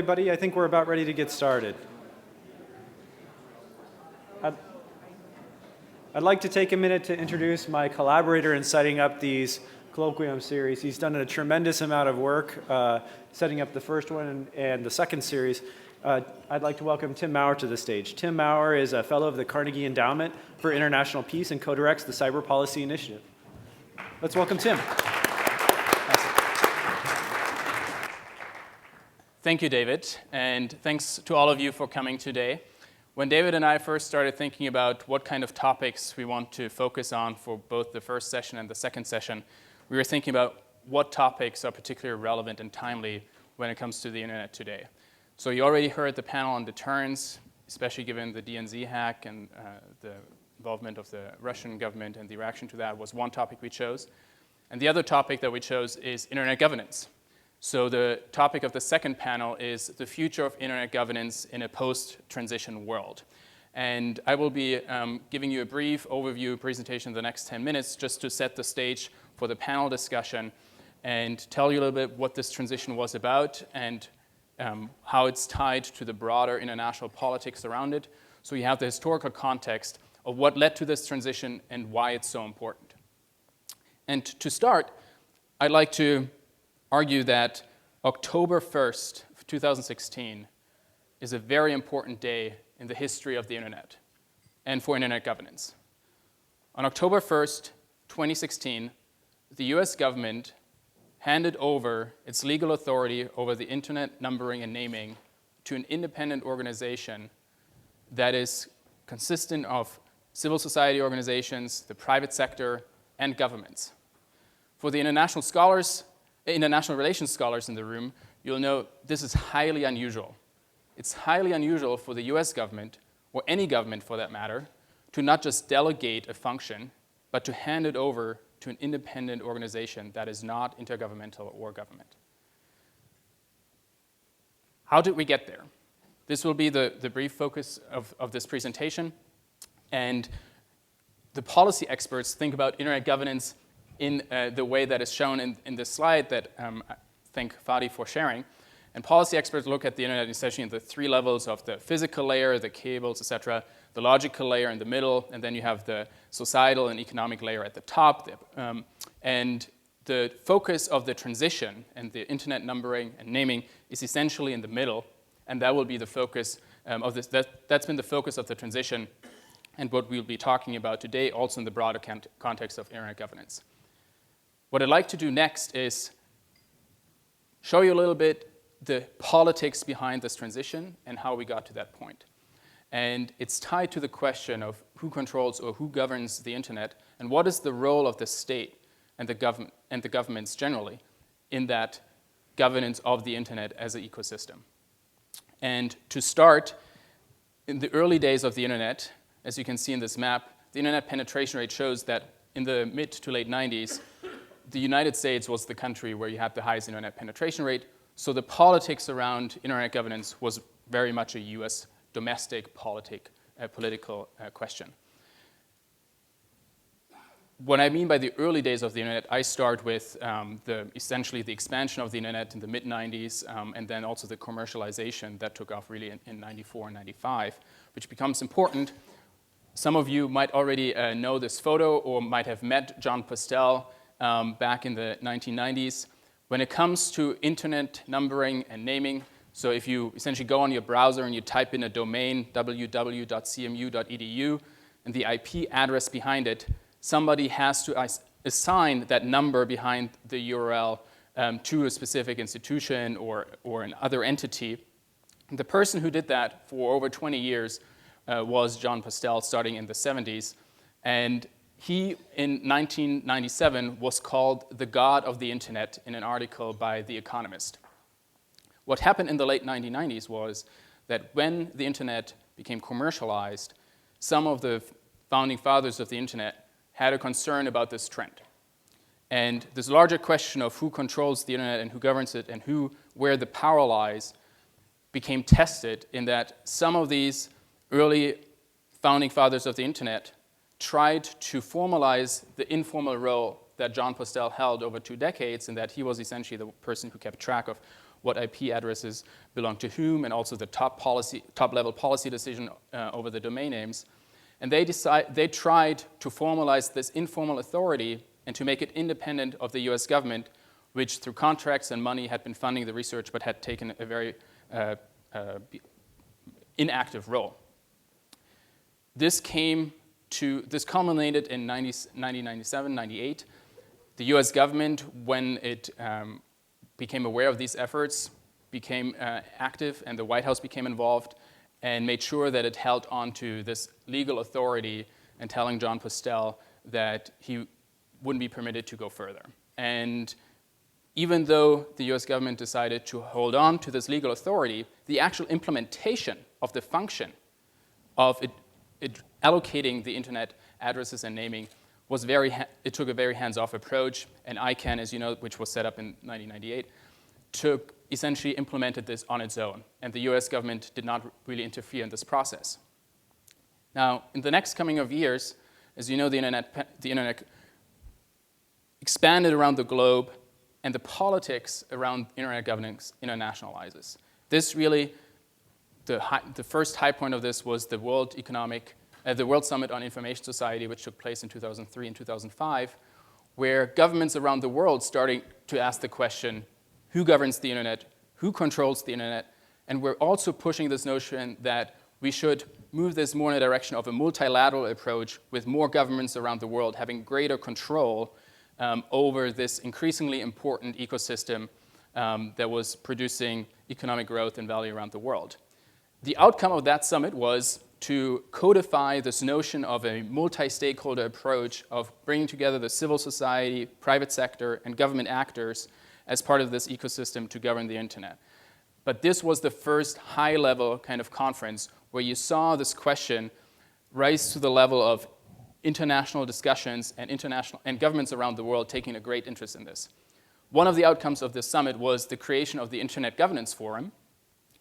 Everybody, I think we're about ready to get started. I'd like to take a minute to introduce my collaborator in setting up these Colloquium series. He's done a tremendous amount of work setting up the first one and the second series. I'd like to welcome Tim Maurer to the stage. Tim Maurer is a fellow of the Carnegie Endowment for International Peace and co-directs the Cyber Policy Initiative. Let's welcome Tim. Thank you, David, and thanks to all of you for coming today. When David and I first started thinking about what kind of topics we want to focus on for both the first session and the second session, we were thinking about what topics are particularly relevant and timely when it comes to the internet today. So you already heard the panel on deterrence, especially given the DNZ hack and the involvement of the Russian government and the reaction to that was one topic we chose. And the other topic that we chose is internet governance. So the topic of the second panel is the future of internet governance in a post-transition world. And I will be giving you a brief overview presentation in the next 10 minutes just to set the stage for the panel discussion and tell you a little bit what this transition was about and how it's tied to the broader international politics around it. So you have the historical context of what led to this transition and why it's so important. And to start, I'd like to argue that October 1st, 2016 is a very important day in the history of the internet and for internet governance. On October 1st, 2016, the US government handed over its legal authority over the internet numbering and naming to an independent organization that is consistent of civil society organizations, the private sector, and governments. For the international relations scholars in the room, you'll know this is highly unusual. It's highly unusual for the US government, or any government for that matter, to not just delegate a function, but to hand it over to an independent organization that is not intergovernmental or government. How did we get there? This will be the brief focus of this presentation. And the policy experts think about internet governance in the way that is shown in this slide that I thank Fadi for sharing. And policy experts look at the internet essentially in the three levels of the physical layer, the cables, et cetera, the logical layer in the middle, and then you have the societal and economic layer at the top. And the focus of the transition and the internet numbering and naming is essentially in the middle, and that will be the focus of this. That's been the focus of the transition and what we'll be talking about today, also in the broader context of internet governance. What I'd like to do next is show you a little bit the politics behind this transition and how we got to that point. And it's tied to the question of who controls or who governs the internet and what is the role of the state and the governments generally in that governance of the internet as an ecosystem. And to start, in the early days of the internet, as you can see in this map, the internet penetration rate shows that in the mid to late 90s, the United States was the country where you had the highest internet penetration rate, so the politics around internet governance was very much a US domestic political question. What I mean by the early days of the internet, I start with essentially the expansion of the internet in the mid-90s and then also the commercialization that took off really in 94 and 95, which becomes important. Some of you might already know this photo or might have met John Postel back in the 1990s. When it comes to internet numbering and naming, so if you essentially go on your browser and you type in a domain, www.cmu.edu, and the IP address behind it, somebody has to assign that number behind the URL to a specific institution or an other entity. And the person who did that for over 20 years was John Postel, starting in the 70s. And he, in 1997, was called the god of the internet in an article by The Economist. What happened in the late 1990s was that when the internet became commercialized, some of the founding fathers of the internet had a concern about this trend. And this larger question of who controls the internet and who governs it and where the power lies became tested in that some of these early founding fathers of the internet tried to formalize the informal role that John Postel held over 2 decades, and that he was essentially the person who kept track of what IP addresses belong to whom, and also the top-level policy decision over the domain names. And they tried to formalize this informal authority and to make it independent of the US government, which through contracts and money had been funding the research but had taken a very inactive role. This culminated in 1997, 98. The US government, when it became aware of these efforts, became active, and the White House became involved and made sure that it held on to this legal authority and telling John Postel that he wouldn't be permitted to go further. And even though the US government decided to hold on to this legal authority, the actual implementation of the function of it allocating the internet addresses and naming was it took a very hands-off approach, and ICANN, as you know, which was set up in 1998, essentially implemented this on its own, and the US government did not really interfere in this process. Now, in the next coming of years, as you know, the internet expanded around the globe, and the politics around internet governance internationalizes. This really, the first high point of this was the World Summit on Information Society, which took place in 2003 and 2005, where governments around the world started to ask the question, who governs the internet, who controls the internet, and we're also pushing this notion that we should move this more in the direction of a multilateral approach with more governments around the world having greater control over this increasingly important ecosystem that was producing economic growth and value around the world. The outcome of that summit was to codify this notion of a multi-stakeholder approach of bringing together the civil society, private sector, and government actors as part of this ecosystem to govern the internet. But this was the first high-level kind of conference where you saw this question rise to the level of international discussions and governments around the world taking a great interest in this. One of the outcomes of this summit was the creation of the Internet Governance Forum,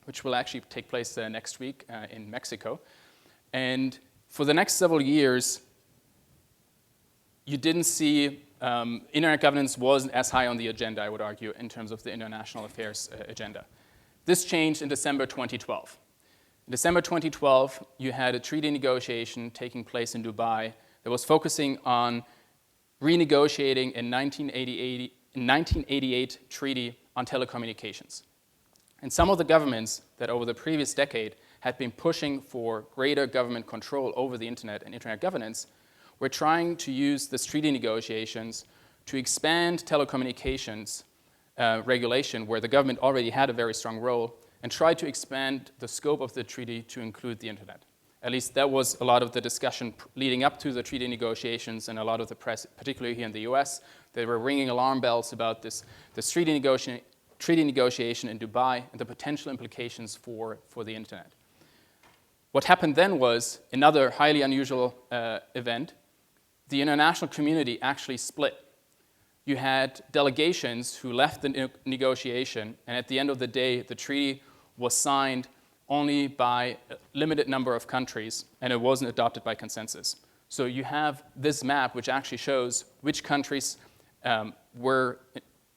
which will actually take place next week in Mexico. And for the next several years, you didn't see internet governance wasn't as high on the agenda, I would argue, in terms of the international affairs agenda. This changed in December 2012. In December 2012, you had a treaty negotiation taking place in Dubai that was focusing on renegotiating a 1988 treaty on telecommunications. And some of the governments that over the previous decade had been pushing for greater government control over the internet and internet governance were trying to use this treaty negotiations to expand telecommunications regulation, where the government already had a very strong role, and try to expand the scope of the treaty to include the internet. At least that was a lot of the discussion leading up to the treaty negotiations, and a lot of the press, particularly here in the US, they were ringing alarm bells about this treaty negotiation in Dubai and the potential implications for the internet. What happened then was another highly unusual event. The international community actually split. You had delegations who left the negotiation, and at the end of the day, the treaty was signed only by a limited number of countries, and it wasn't adopted by consensus. So you have this map, which actually shows which countries were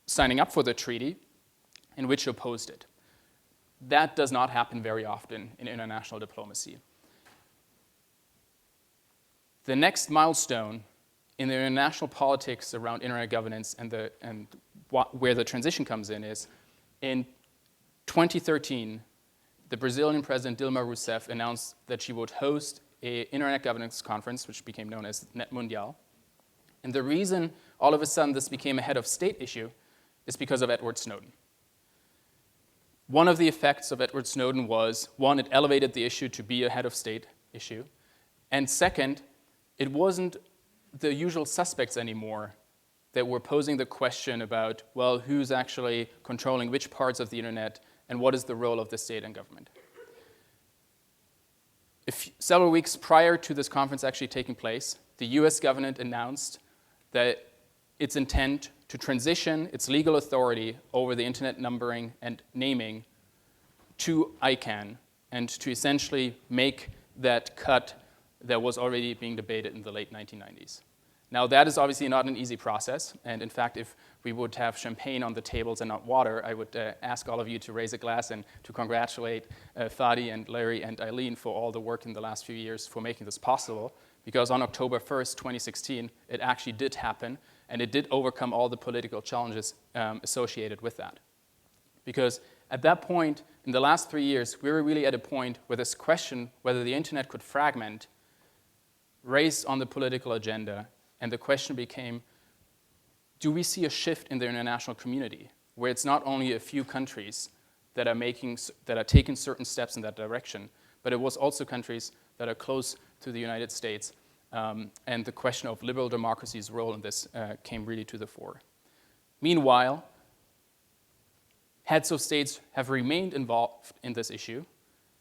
signing up for the treaty and which opposed it. That does not happen very often in international diplomacy. The next milestone in the international politics around internet governance and where the transition comes in is in 2013, the Brazilian President Dilma Rousseff announced that she would host an internet governance conference, which became known as Net Mundial. And the reason all of a sudden this became a head of state issue is because of Edward Snowden. One of the effects of Edward Snowden was, one, it elevated the issue to be a head of state issue, and second, it wasn't the usual suspects anymore that were posing the question about, well, who's actually controlling which parts of the internet and what is the role of the state and government. Several weeks prior to this conference actually taking place, the US government announced that its intent to transition its legal authority over the internet numbering and naming to ICANN, and to essentially make that cut that was already being debated in the late 1990s. Now, that is obviously not an easy process, and in fact, if we would have champagne on the tables and not water, I would ask all of you to raise a glass and to congratulate Fadi and Larry and Eileen for all the work in the last few years for making this possible, because on October 1st, 2016, it actually did happen, and it did overcome all the political challenges associated with that. Because at that point, in the last 3 years, we were really at a point where this question whether the internet could fragment raised on the political agenda, and the question became, do we see a shift in the international community where it's not only a few countries that are taking certain steps in that direction, but it was also countries that are close to the United States, and the question of liberal democracy's role in this came really to the fore. Meanwhile, heads of states have remained involved in this issue,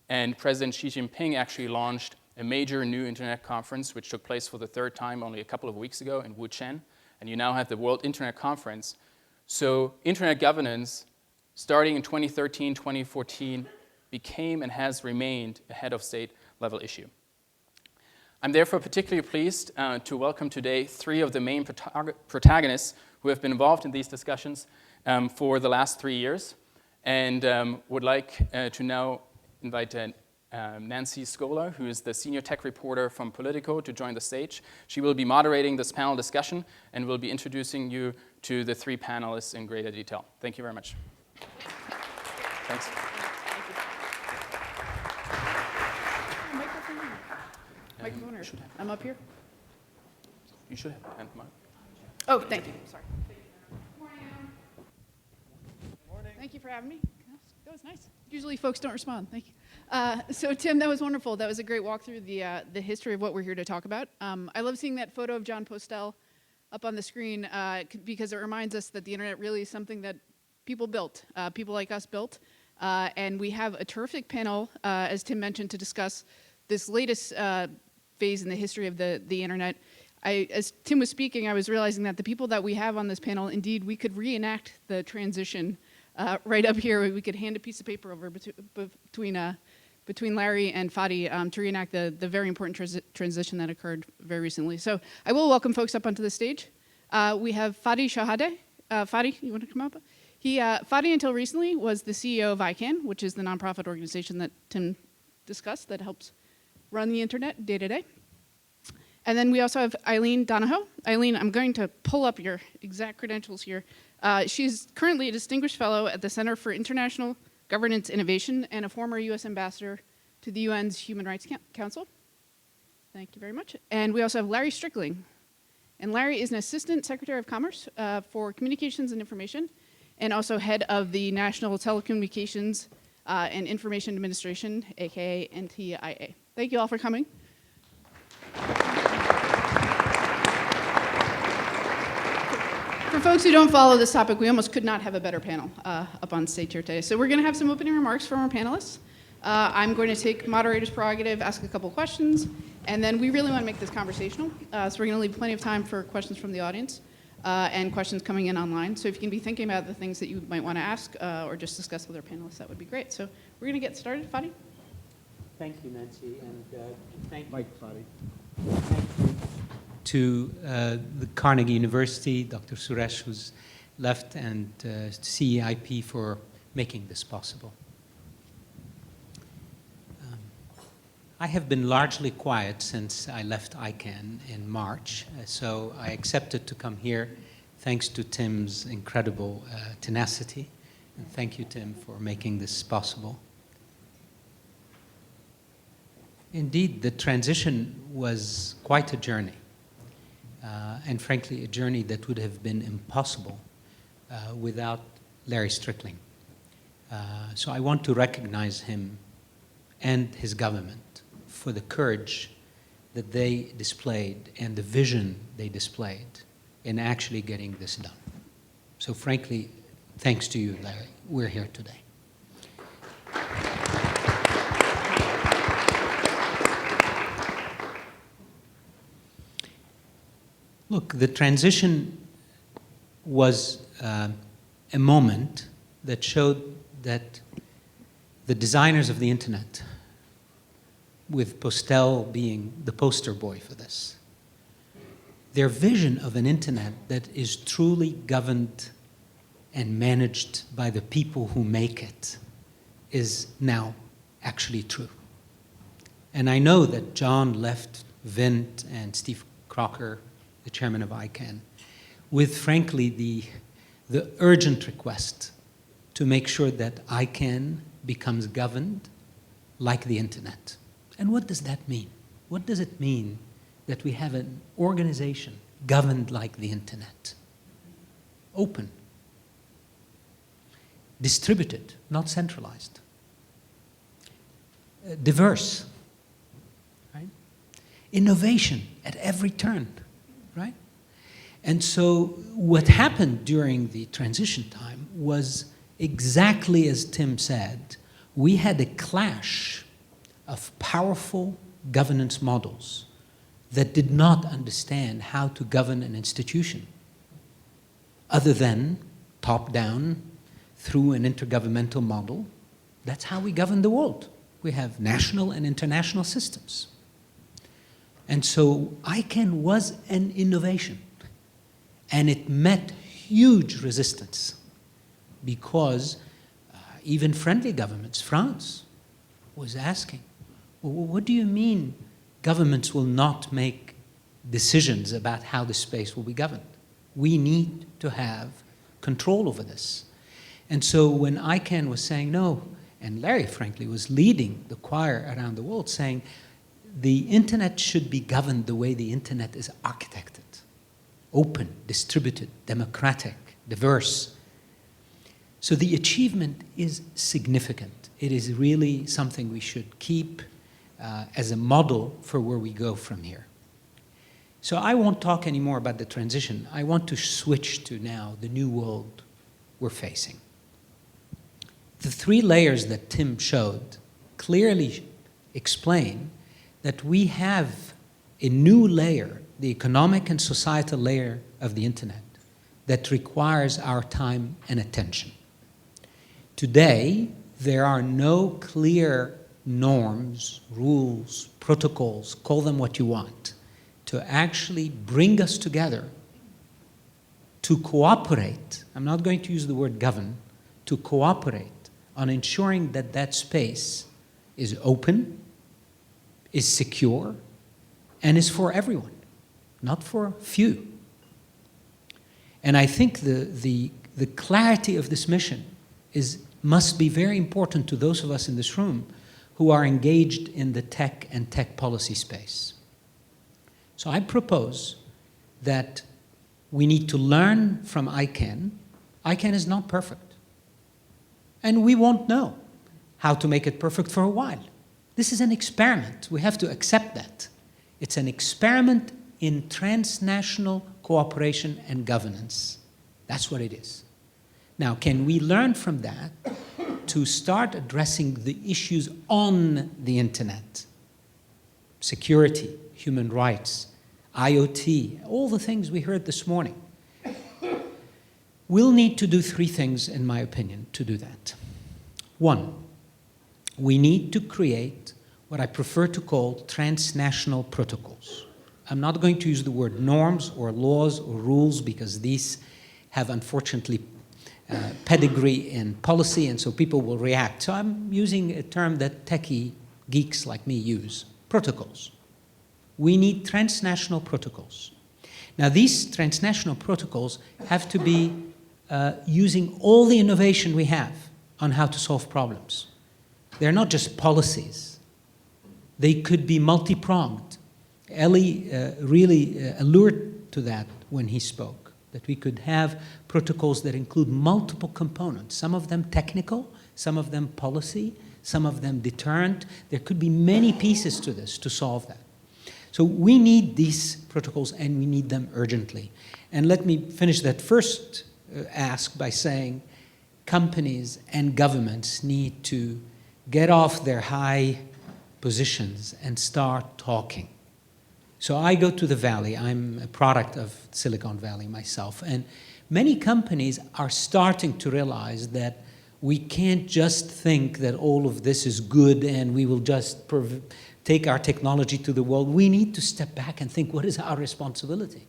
and President Xi Jinping actually launched a major new internet conference, which took place for the third time only a couple of weeks ago in Wuchen, and you now have the World Internet Conference. So internet governance, starting in 2013, 2014, became and has remained a head of state level issue. I'm therefore particularly pleased to welcome today 3 of the main protagonists who have been involved in these discussions for the last 3 years, and would like to now invite Nancy Scola, who is the senior tech reporter from Politico, to join the stage. She will be moderating this panel discussion and will be introducing you to the 3 panelists in greater detail. Thank you very much. Thanks. Microphone or I'm up here? You should have the mic. Oh, thank you. Sorry. Thank you for having me. That was nice. Usually folks don't respond. Thank you. So Tim, that was wonderful. That was a great walk through the history of what we're here to talk about. I love seeing that photo of John Postel up on the screen because it reminds us that the internet really is something that people built, people like us built. And we have a terrific panel, as Tim mentioned, to discuss this latest phase in the history of the internet. As Tim was speaking, I was realizing that the people that we have on this panel, indeed, we could reenact the transition right up here. We could hand a piece of paper over between Larry and Fadi to reenact the very important transition that occurred very recently. So I will welcome folks up onto the stage. We have Fadi Chehadé. Fadi, you want to come up? Fadi, until recently, was the CEO of ICANN, which is the nonprofit organization that Tim discussed that helps run the internet day to day. And then we also have Eileen Donahoe. Eileen, I'm going to pull up your exact credentials here. She's currently a distinguished fellow at the Center for International Governance Innovation and a former U.S. ambassador to the UN's Human Rights Council. Thank you very much. And we also have Larry Strickling. And Larry is an Assistant Secretary of Commerce for Communications and Information, and also head of the National Telecommunications and Information Administration, aka NTIA. Thank you all for coming. For folks who don't follow this topic, we almost could not have a better panel up on stage here today. So we're going to have some opening remarks from our panelists. I'm going to take moderator's prerogative, ask a couple questions, and then we really want to make this conversational. So we're going to leave plenty of time for questions from the audience and questions coming in online. So if you can be thinking about the things that you might want to ask or just discuss with our panelists, that would be great. So we're going to get started. Fadi? Thank you, Nancy, and thank you. Mike, Fadi. Thank you to the Carnegie University, Dr. Suresh, who's left, and CEIP for making this possible. I have been largely quiet since I left ICANN in March, so I accepted to come here thanks to Tim's incredible tenacity. And thank you, Tim, for making this possible. Indeed, the transition was quite a journey, and frankly, a journey that would have been impossible without Larry Strickling. So I want to recognize him and his government for the courage that they displayed and the vision they displayed in actually getting this done. So frankly, thanks to you, Larry, we're here today. Look, the transition was a moment that showed that the designers of the internet, with Postel being the poster boy for this, their vision of an internet that is truly governed and managed by the people who make it is now actually true. And I know that John left Vint and Steve Crocker, the chairman of ICANN, with, frankly, the urgent request to make sure that ICANN becomes governed like the internet. And what does that mean? What does it mean that we have an organization governed like the internet? Open, distributed, not centralized, diverse, right? Innovation at every turn, right? And so what happened during the transition time was exactly as Tim said. We had a clash of powerful governance models that did not understand how to govern an institution other than top-down through an intergovernmental model. That's how we govern the world. We have national and international systems. And so ICANN was an innovation, and it met huge resistance because even friendly governments, France, was asking, well, what do you mean governments will not make decisions about how the space will be governed? We need to have control over this. And so when ICANN was saying no, and Larry, frankly, was leading the choir around the world saying the internet should be governed the way the internet is architected. Open, distributed, democratic, diverse. So the achievement is significant. It is really something we should keep as a model for where we go from here. So I won't talk anymore about the transition. I want to switch to now the new world we're facing. The three layers that Tim showed clearly explain that we have a new layer, the economic and societal layer of the internet, that requires our time and attention. Today, there are no clear norms, rules, protocols, call them what you want, to actually bring us together to cooperate. I'm not going to use the word govern, to cooperate on ensuring that that space is open, is secure, and is for everyone, not for few. And I think the clarity of this mission must be very important to those of us in this room who are engaged in the tech and tech policy space. So I propose that we need to learn from ICANN. ICANN is not perfect. And we won't know how to make it perfect for a while. This is an experiment. We have to accept that. It's an experiment in transnational cooperation and governance. That's what it is. Now, can we learn from that to start addressing the issues on the internet? Security, human rights, IoT, all the things we heard this morning. We'll need to do three things, in my opinion, to do that. One, we need to create what I prefer to call transnational protocols. I'm not going to use the word norms or laws or rules because these have, unfortunately, pedigree in policy, and so people will react. So I'm using a term that techie geeks like me use, protocols. We need transnational protocols. Now, these transnational protocols have to be using all the innovation we have on how to solve problems. They're not just policies. They could be multi-pronged. Eli really allured to that when he spoke, that we could have protocols that include multiple components, some of them technical, some of them policy, some of them deterrent. There could be many pieces to this to solve that. So we need these protocols, and we need them urgently. And let me finish that first ask by saying companies and governments need to get off their high positions and start talking. So I go to the Valley. I'm a product of Silicon Valley myself. And many companies are starting to realize that we can't just think that all of this is good and we will just take our technology to the world. We need to step back and think, what is our responsibility?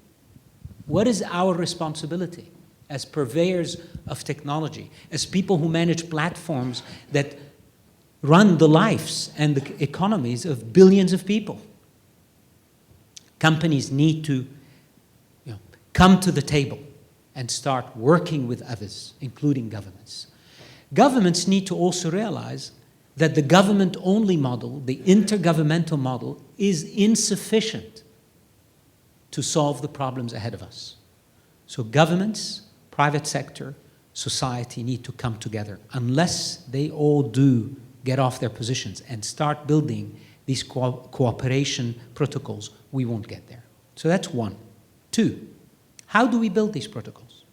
What is our responsibility as purveyors of technology, as people who manage platforms that run the lives and the economies of billions of people? Companies need to come to the table and start working with others, including governments. Governments need to also realize that the government-only model, the intergovernmental model, is insufficient to solve the problems ahead of us. So governments, private sector, society need to come together. Unless they all do get off their positions and start building these cooperation protocols, we won't get there. So that's one. Two, how do we build these protocols?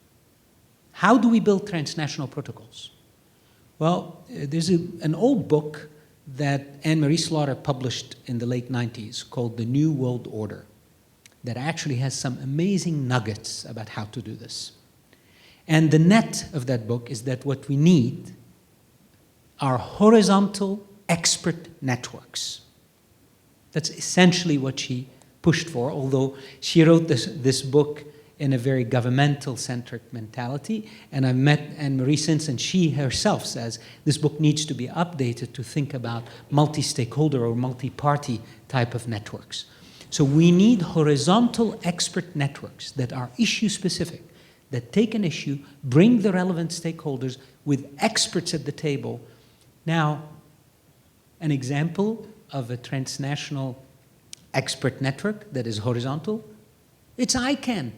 How do we build transnational protocols? Well, there's an old book that Anne-Marie Slaughter published in the late 90s called The New World Order that actually has some amazing nuggets about how to do this. And the net of that book is that what we need are horizontal expert networks. That's essentially what she pushed for, although she wrote this book in a very governmental-centric mentality. And I've met Anne-Marie since, and she herself says this book needs to be updated to think about multi-stakeholder or multi-party type of networks. So we need horizontal expert networks that are issue-specific, that take an issue, bring the relevant stakeholders with experts at the table. Now, an example of a transnational expert network that is horizontal, it's ICANN.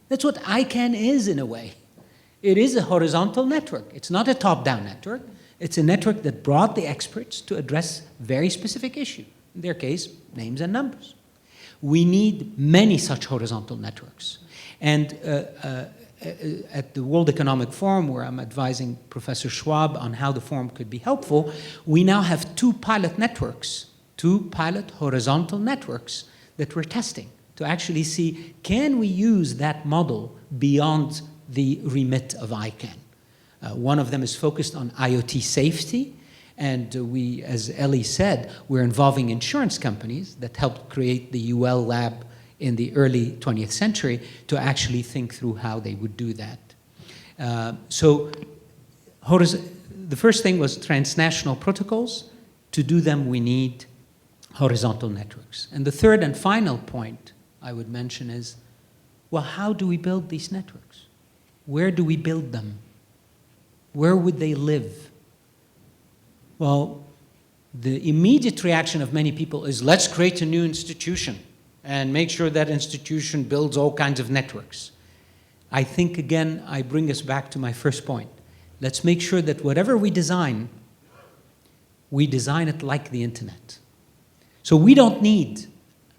That's what ICANN is in a way. It is a horizontal network. It's not a top-down network. It's a network that brought the experts to address very specific issue. In their case, names and numbers. We need many such horizontal networks. And at the World Economic Forum, where I'm advising Professor Schwab on how the forum could be helpful, we now have two pilot networks, two pilot horizontal networks that we're testing to actually see, can we use that model beyond the remit of ICANN? One of them is focused on IoT safety, and we, as Ellie said, we're involving insurance companies that helped create the UL lab in the early 20th century to actually think through how they would do that. So the first thing was transnational protocols. To do them, we need horizontal networks. And the third and final point I would mention is, well, how do we build these networks? Where do we build them? Where would they live? Well, the immediate reaction of many people is, let's create a new institution and make sure that institution builds all kinds of networks. I think, again, I bring us back to my first point. Let's make sure that whatever we design it like the internet. So we don't need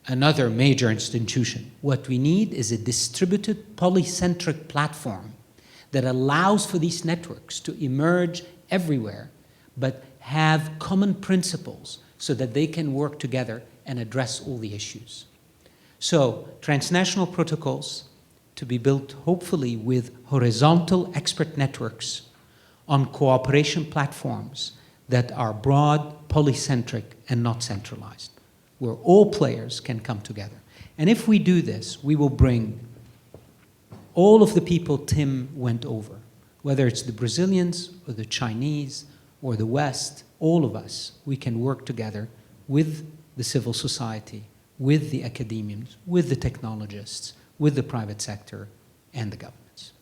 another major institution. What we need is a distributed, polycentric platform that allows for these networks to emerge everywhere, but have common principles so that they can work together and address all the issues. So, transnational protocols to be built, hopefully, with horizontal expert networks on cooperation platforms that are broad, polycentric, and not centralized, where all players can come together. And if we do this, we will bring all of the people Tim went over, whether it's the Brazilians or the Chinese or the West, all of us, we can work together with the civil society, with the academians, with the technologists, with the private sector, and the governments.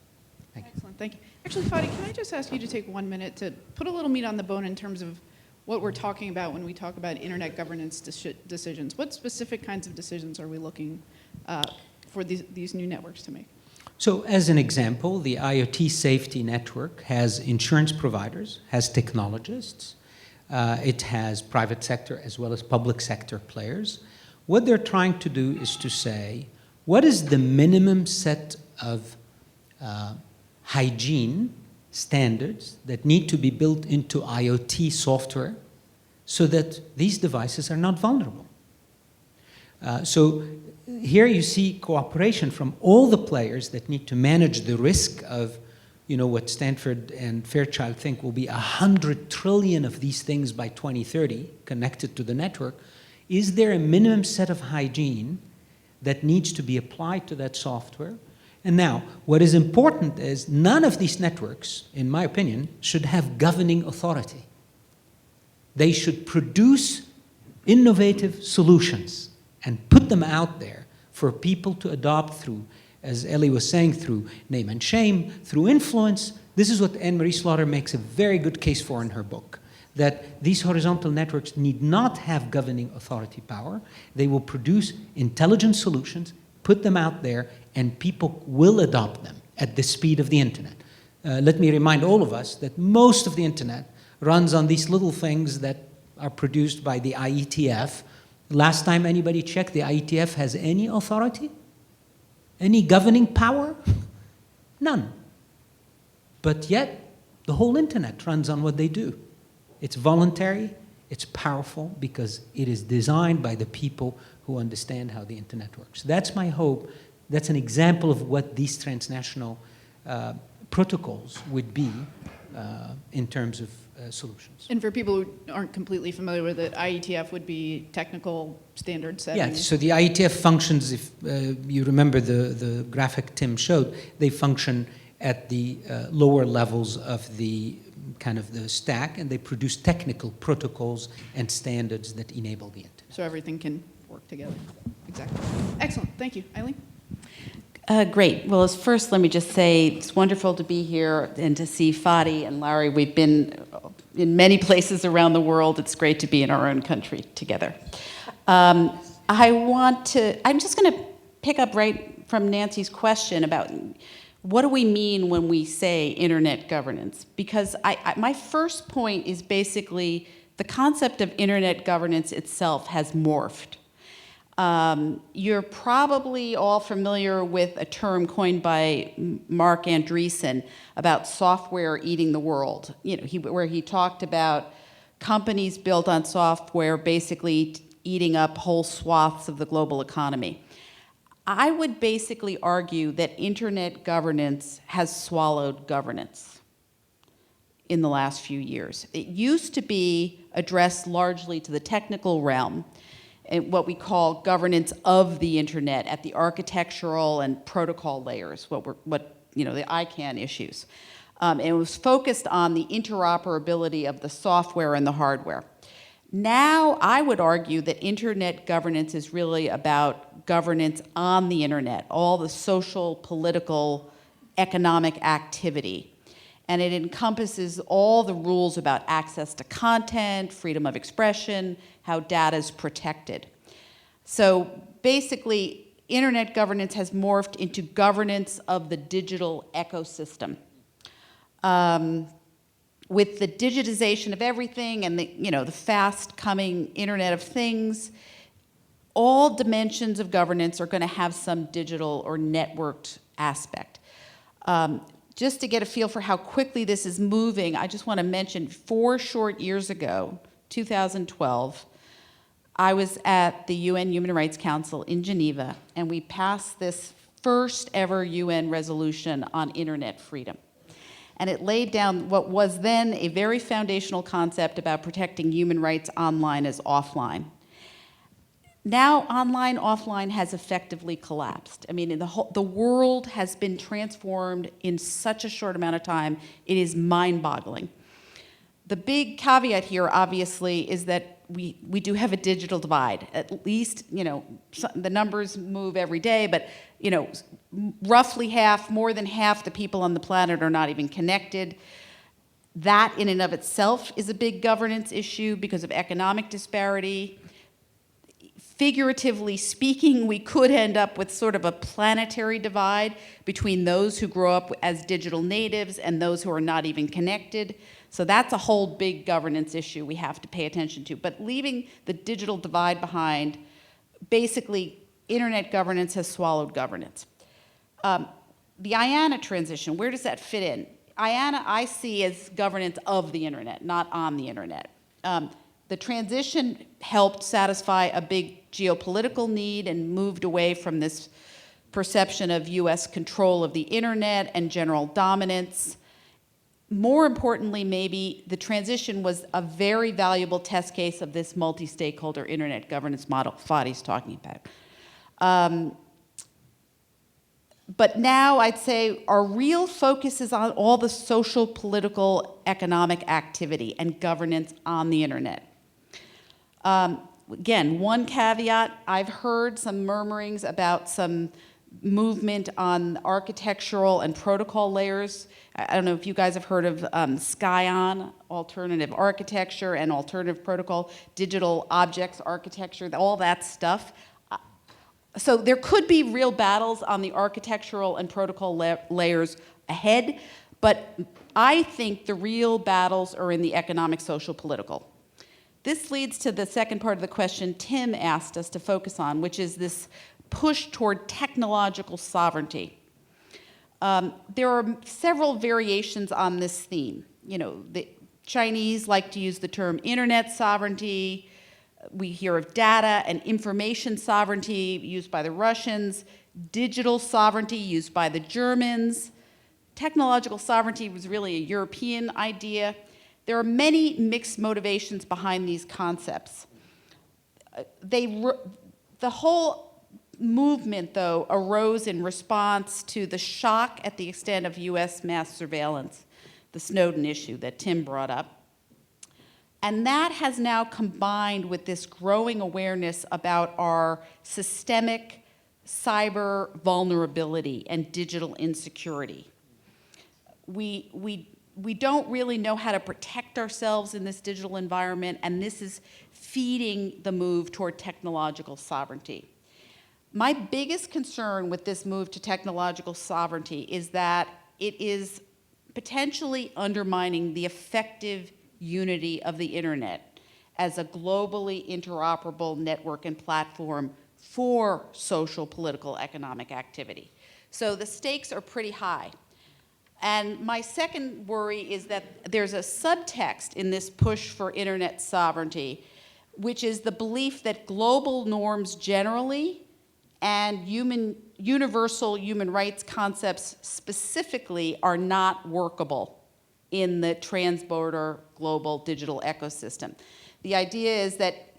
Thank you. Excellent, thank you. Actually, Fadi, can I just ask you to take 1 minute to put a little meat on the bone in terms of what we're talking about when we talk about internet governance decisions? What specific kinds of decisions are we looking for these new networks to make? So as an example, the IoT safety network has insurance providers, has technologists, it has private sector as well as public sector players. What they're trying to do is to say, what is the minimum set of hygiene standards that need to be built into IoT software so that these devices are not vulnerable? So here you see cooperation from all the players that need to manage the risk of, you know, what Stanford and Fairchild think will be 100 trillion of these things by 2030 connected to the network. Is there a minimum set of hygiene that needs to be applied to that software? And now, what is important is none of these networks, in my opinion, should have governing authority. They should produce innovative solutions and put them out there for people to adopt through, as Ellie was saying, through name and shame, through influence. This is what Anne-Marie Slaughter makes a very good case for in her book, that these horizontal networks need not have governing authority power. They will produce intelligent solutions, put them out there, and people will adopt them at the speed of the internet. Let me remind all of us that most of the internet runs on these little things that are produced by the IETF. Last time anybody checked, the IETF has any authority? Any governing power? None. But yet, the whole internet runs on what they do. It's voluntary, it's powerful, because it is designed by the people who understand how the internet works. That's my hope. That's an example of what these transnational protocols would be in terms of solutions. And for people who aren't completely familiar with it, IETF would be technical standard setting. Yeah, so the IETF functions, if you remember the graphic Tim showed, they function at the lower levels of the kind of the stack, and they produce technical protocols and standards that enable the internet. So everything can work together. Exactly. Excellent. Thank you. Eileen? Great. Well, first, let me just say it's wonderful to be here and to see Fadi and Larry. We've been in many places around the world. It's great to be in our own country together. I'm just going to pick up right from Nancy's question about what do we mean when we say internet governance? Because my first point is basically the concept of internet governance itself has morphed. You're probably all familiar with a term coined by Mark Andreessen about software eating the world, where he talked about companies built on software basically eating up whole swaths of the global economy. I would basically argue that internet governance has swallowed governance in the last few years. It used to be addressed largely to the technical realm, and what we call governance of the internet at the architectural and protocol layers, the ICANN issues. And it was focused on the interoperability of the software and the hardware. Now, I would argue that internet governance is really about governance on the internet, all the social, political, economic activity. And it encompasses all the rules about access to content, freedom of expression, how data is protected. So basically, internet governance has morphed into governance of the digital ecosystem. With the digitization of everything and the fast-coming Internet of Things, all dimensions of governance are going to have some digital or networked aspect. Just to get a feel for how quickly this is moving, I just want to mention 4 short years ago, 2012, I was at the UN Human Rights Council in Geneva, and we passed this first ever UN resolution on internet freedom. And it laid down what was then a very foundational concept about protecting human rights online as offline. Now, online, offline has effectively collapsed. I mean, the world has been transformed in such a short amount of time, it is mind-boggling. The big caveat here, obviously, is that we do have a digital divide. At least, the numbers move every day, but, roughly half, more than half the people on the planet are not even connected. That, in and of itself, is a big governance issue because of economic disparity. Figuratively speaking, we could end up with sort of a planetary divide between those who grow up as digital natives and those who are not even connected. So that's a whole big governance issue we have to pay attention to. But leaving the digital divide behind, basically, internet governance has swallowed governance. The IANA transition, where does that fit in? IANA I see as governance of the internet, not on the internet. The transition helped satisfy a big geopolitical need and moved away from this perception of US control of the internet and general dominance. More importantly, maybe, the transition was a very valuable test case of this multi-stakeholder internet governance model Fadi's talking about. But now I'd say our real focus is on all the social, political, economic activity and governance on the internet. Again, one caveat, I've heard some murmurings about some movement on architectural and protocol layers. I don't know if you guys have heard of SkyOn, alternative architecture and alternative protocol, digital objects architecture, all that stuff. So there could be real battles on the architectural and protocol layers ahead, but I think the real battles are in the economic, social, political. This leads to the second part of the question Tim asked us to focus on, which is this push toward technological sovereignty. There are several variations on this theme. You know, the Chinese like to use the term internet sovereignty. We hear of data and information sovereignty used by the Russians, digital sovereignty used by the Germans. Technological sovereignty was really a European idea. There are many mixed motivations behind these concepts. The whole movement, though, arose in response to the shock at the extent of US mass surveillance, the Snowden issue that Tim brought up. And that has now combined with this growing awareness about our systemic cyber vulnerability and digital insecurity. We don't really know how to protect ourselves in this digital environment, and this is feeding the move toward technological sovereignty. My biggest concern with this move to technological sovereignty is that it is potentially undermining the effective unity of the internet as a globally interoperable network and platform for social, political, economic activity. So the stakes are pretty high. And my second worry is that there's a subtext in this push for internet sovereignty, which is the belief that global norms generally and universal human rights concepts specifically are not workable in the transborder global digital ecosystem. The idea is that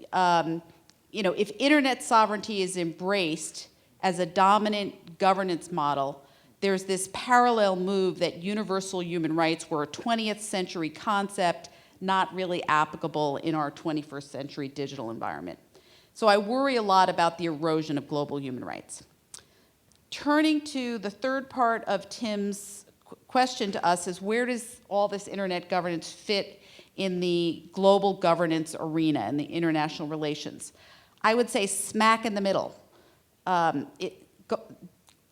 if internet sovereignty is embraced as a dominant governance model, there's this parallel move that universal human rights were a 20th century concept, not really applicable in our 21st century digital environment. So I worry a lot about the erosion of global human rights. Turning to the third part of Tim's question to us is, where does all this internet governance fit in the global governance arena and the international relations? I would say smack in the middle.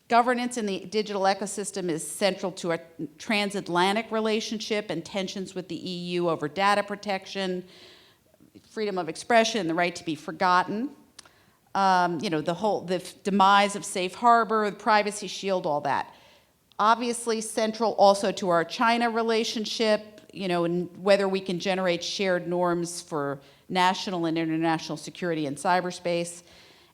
Governance in the digital ecosystem is central to a transatlantic relationship and tensions with the EU over data protection, freedom of expression, the right to be forgotten. The demise of safe harbor, the privacy shield, all that. Obviously central also to our China relationship, and whether we can generate shared norms for national and international security in cyberspace.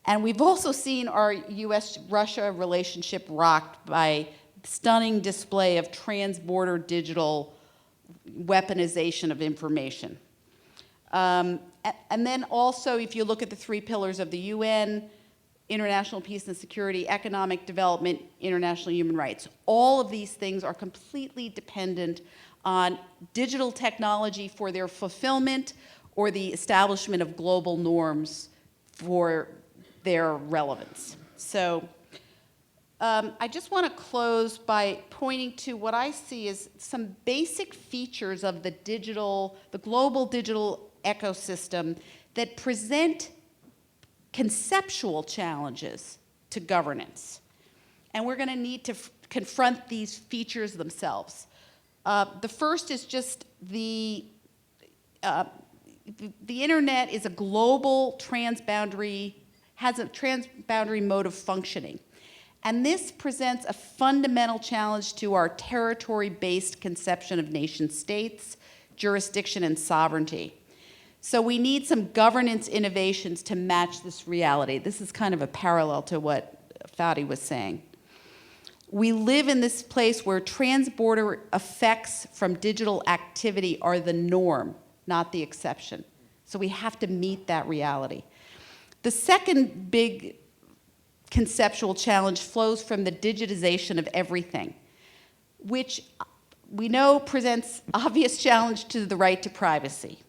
And we've also seen our US-Russia relationship rocked by stunning display of transborder digital weaponization of information. And then also, if you look at the three pillars of the UN, international peace and security, economic development, international human rights, all of these things are completely dependent on digital technology for their fulfillment or the establishment of global norms for their relevance. So I just want to close by pointing to what I see as some basic features of the global digital ecosystem that present conceptual challenges to governance. And we're going to need to confront these features themselves. The first is just the internet is a global has a transboundary mode of functioning. And this presents a fundamental challenge to our territory-based conception of nation states, jurisdiction, and sovereignty. So we need some governance innovations to match this reality. This is kind of a parallel to what Fadi was saying. We live in this place where transborder effects from digital activity are the norm, not the exception. So we have to meet that reality. The second big conceptual challenge flows from the digitization of everything, which we know presents obvious challenge to the right to privacy.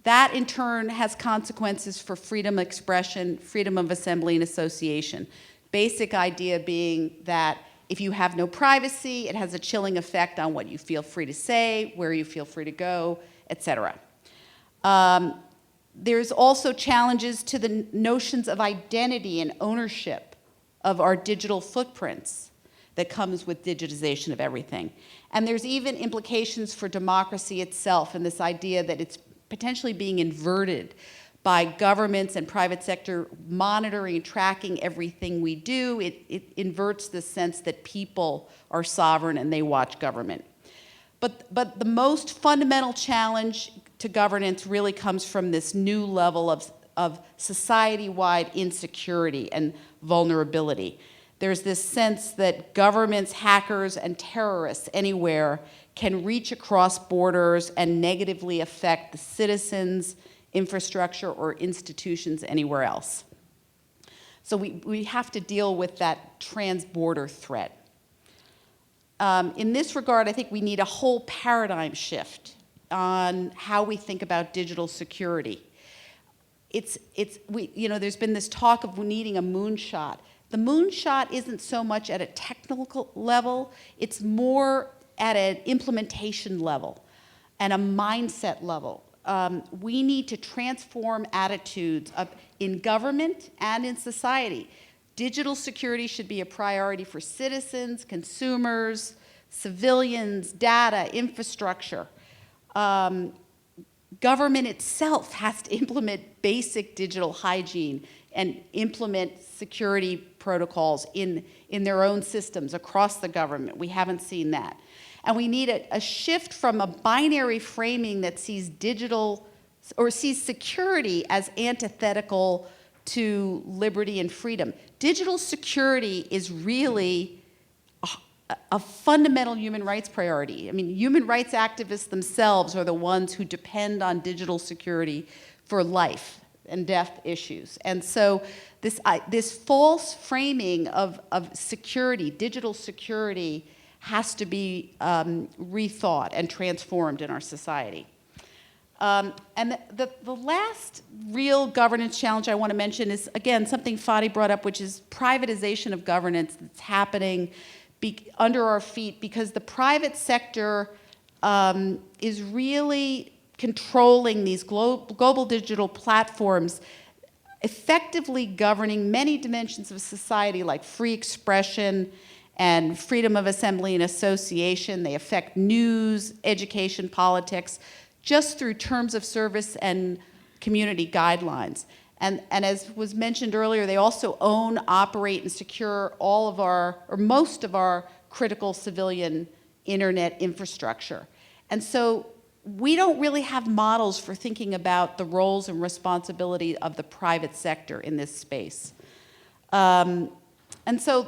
That in turn has consequences for freedom of expression, freedom of assembly and association. Basic idea being that if you have no privacy, it has a chilling effect on what you feel free to say, where you feel free to go, etc. There's also challenges to the notions of identity and ownership of our digital footprints that comes with digitization of everything. And there's even implications for democracy itself and this idea that it's potentially being inverted by governments and private sector monitoring and tracking everything we do. It inverts the sense that people are sovereign and they watch government. But the most fundamental challenge to governance really comes from this new level of society-wide insecurity and vulnerability. There's this sense that governments, hackers, and terrorists anywhere can reach across borders and negatively affect the citizens, infrastructure, or institutions anywhere else. So we have to deal with that trans-border threat. In this regard, I think we need a whole paradigm shift on how we think about digital security. There's been this talk of needing a moonshot. The moonshot isn't so much at a technical level, it's more at an implementation level and a mindset level. We need to transform attitudes in government and in society. Digital security should be a priority for citizens, consumers, civilians, data, infrastructure. Government itself has to implement basic digital hygiene and implement security protocols in their own systems across the government. We haven't seen that. And we need a shift from a binary framing that sees sees security as antithetical to liberty and freedom. Digital security is really a fundamental human rights priority. I mean, human rights activists themselves are the ones who depend on digital security for life and death issues. And so this false framing of security, digital security, has to be rethought and transformed in our society. And the last real governance challenge I want to mention is, again, something Fadi brought up, which is privatization of governance that's happening under our feet because the private sector is really controlling these global digital platforms, effectively governing many dimensions of society like free expression and freedom of assembly and association. They affect news, education, politics, just through terms of service and community guidelines. And as was mentioned earlier, they also own, operate, and secure all of most of our critical civilian internet infrastructure. And so we don't really have models for thinking about the roles and responsibility of the private sector in this space. And so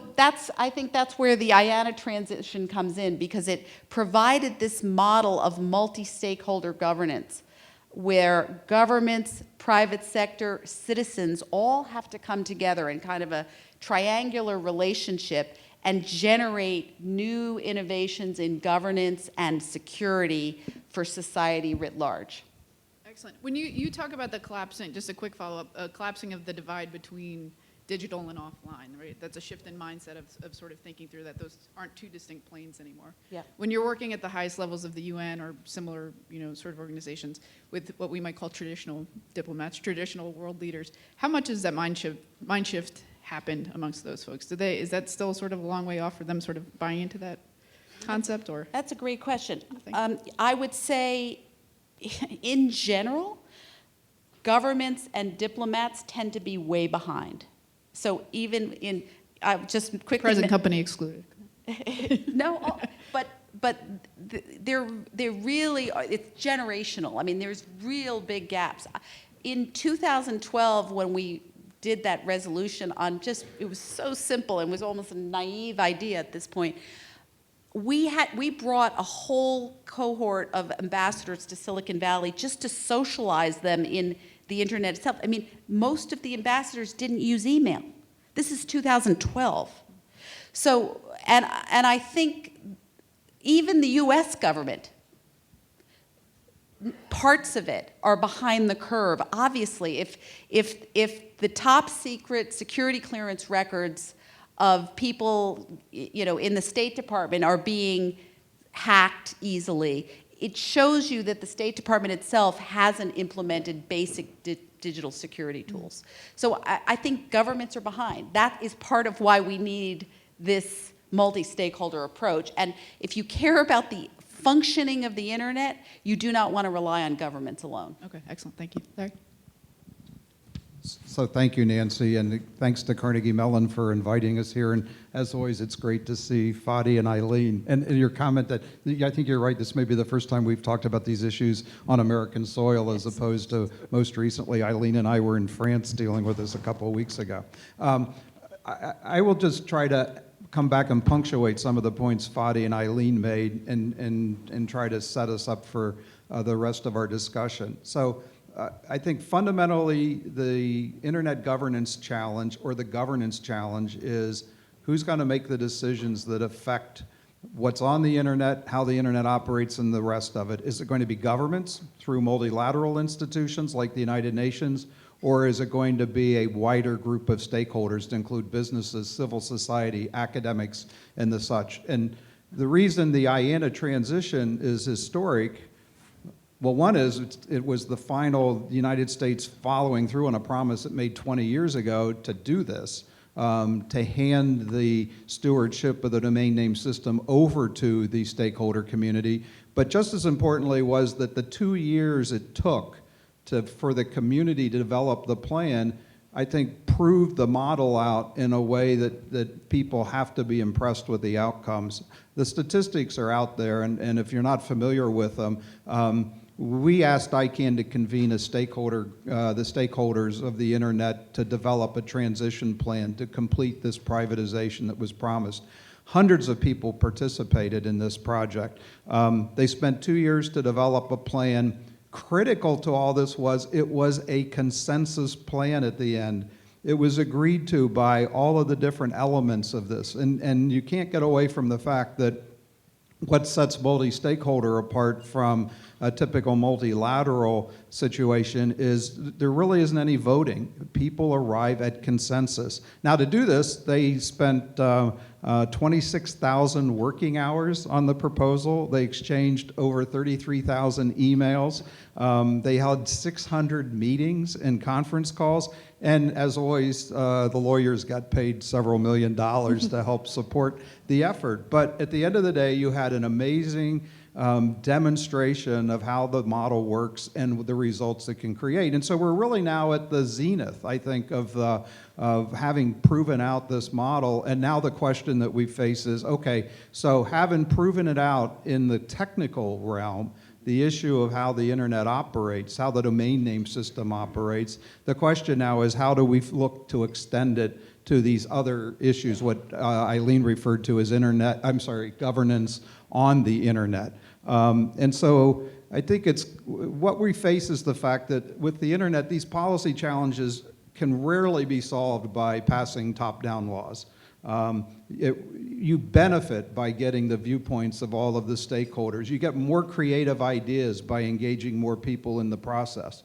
I think that's where the IANA transition comes in, because it provided this model of multi-stakeholder governance where governments, private sector, citizens all have to come together in kind of a triangular relationship and generate new innovations in governance and security for society writ large. Excellent. When you talk about the collapsing, just a quick follow-up, collapsing of the divide between digital and offline, right? That's a shift in mindset of sort of thinking through that those aren't two distinct planes anymore. Yeah. When you're working at the highest levels of the UN or similar, sort of organizations with what we might call traditional diplomats, traditional world leaders, how much has that mind shift happened amongst those folks? Is that still sort of a long way off for them sort of buying into that concept, or? That's a great question. I would say, in general, governments and diplomats tend to be way behind. So even in, just quickly. Present company excluded. No, but they're really, it's generational. I mean, there's real big gaps. In 2012, when we did that resolution on it was so simple and was almost a naive idea at this point. We brought a whole cohort of ambassadors to Silicon Valley just to socialize them in the internet itself. I mean, most of the ambassadors didn't use email. This is 2012. So, and I think even the US government, parts of it are behind the curve. Obviously, if the top secret security clearance records of people, in the State Department are being hacked easily, it shows you that the State Department itself hasn't implemented basic digital security tools. So I think governments are behind. That is part of why we need this multi-stakeholder approach. And if you care about the functioning of the internet, you do not want to rely on governments alone. Okay, excellent. Thank you. Larry? So thank you, Nancy, and thanks to Carnegie Mellon for inviting us here. And as always, it's great to see Fadi and Eileen. And your comment that, I think you're right, this may be the first time we've talked about these issues on American soil, as opposed to most recently, Eileen and I were in France dealing with this a couple of weeks ago. I will just try to come back and punctuate some of the points Fadi and Eileen made and try to set us up for the rest of our discussion. So I think fundamentally the internet governance challenge, or the governance challenge, is who's going to make the decisions that affect what's on the internet, how the internet operates, and the rest of it. Is it going to be governments through multilateral institutions like the United Nations, or is it going to be a wider group of stakeholders to include businesses, civil society, academics, and the such? And the reason the IANA transition is historic, well, one is it was the final United States following through on a promise it made 20 years ago to do this, to hand the stewardship of the domain name system over to the stakeholder community. But just as importantly was that the 2 years it took for the community to develop the plan, I think proved the model out in a way that people have to be impressed with the outcomes. The statistics are out there, and if you're not familiar with them, we asked ICANN to convene a stakeholder, the stakeholders of the internet, to develop a transition plan to complete this privatization that was promised. Hundreds of people participated in this project. They spent 2 years to develop a plan. Critical to all this was it was a consensus plan at the end. It was agreed to by all of the different elements of this. And you can't get away from the fact that what sets multi-stakeholder apart from a typical multilateral situation is there really isn't any voting. People arrive at consensus. Now, to do this, they spent 26,000 working hours on the proposal. They exchanged over 33,000 emails. They held 600 meetings and conference calls. And as always, the lawyers got paid several $1 million to help support the effort. But at the end of the day, you had an amazing demonstration of how the model works and the results it can create. And so we're really now at the zenith, I think, of having proven out this model. And now the question that we face is, okay, so having proven it out in the technical realm, the issue of how the internet operates, how the domain name system operates, the question now is how do we look to extend it to these other issues, what Eileen referred to as governance on the internet. And so I think what we face is the fact that with the internet, these policy challenges can rarely be solved by passing top-down laws. You benefit by getting the viewpoints of all of the stakeholders. You get more creative ideas by engaging more people in the process.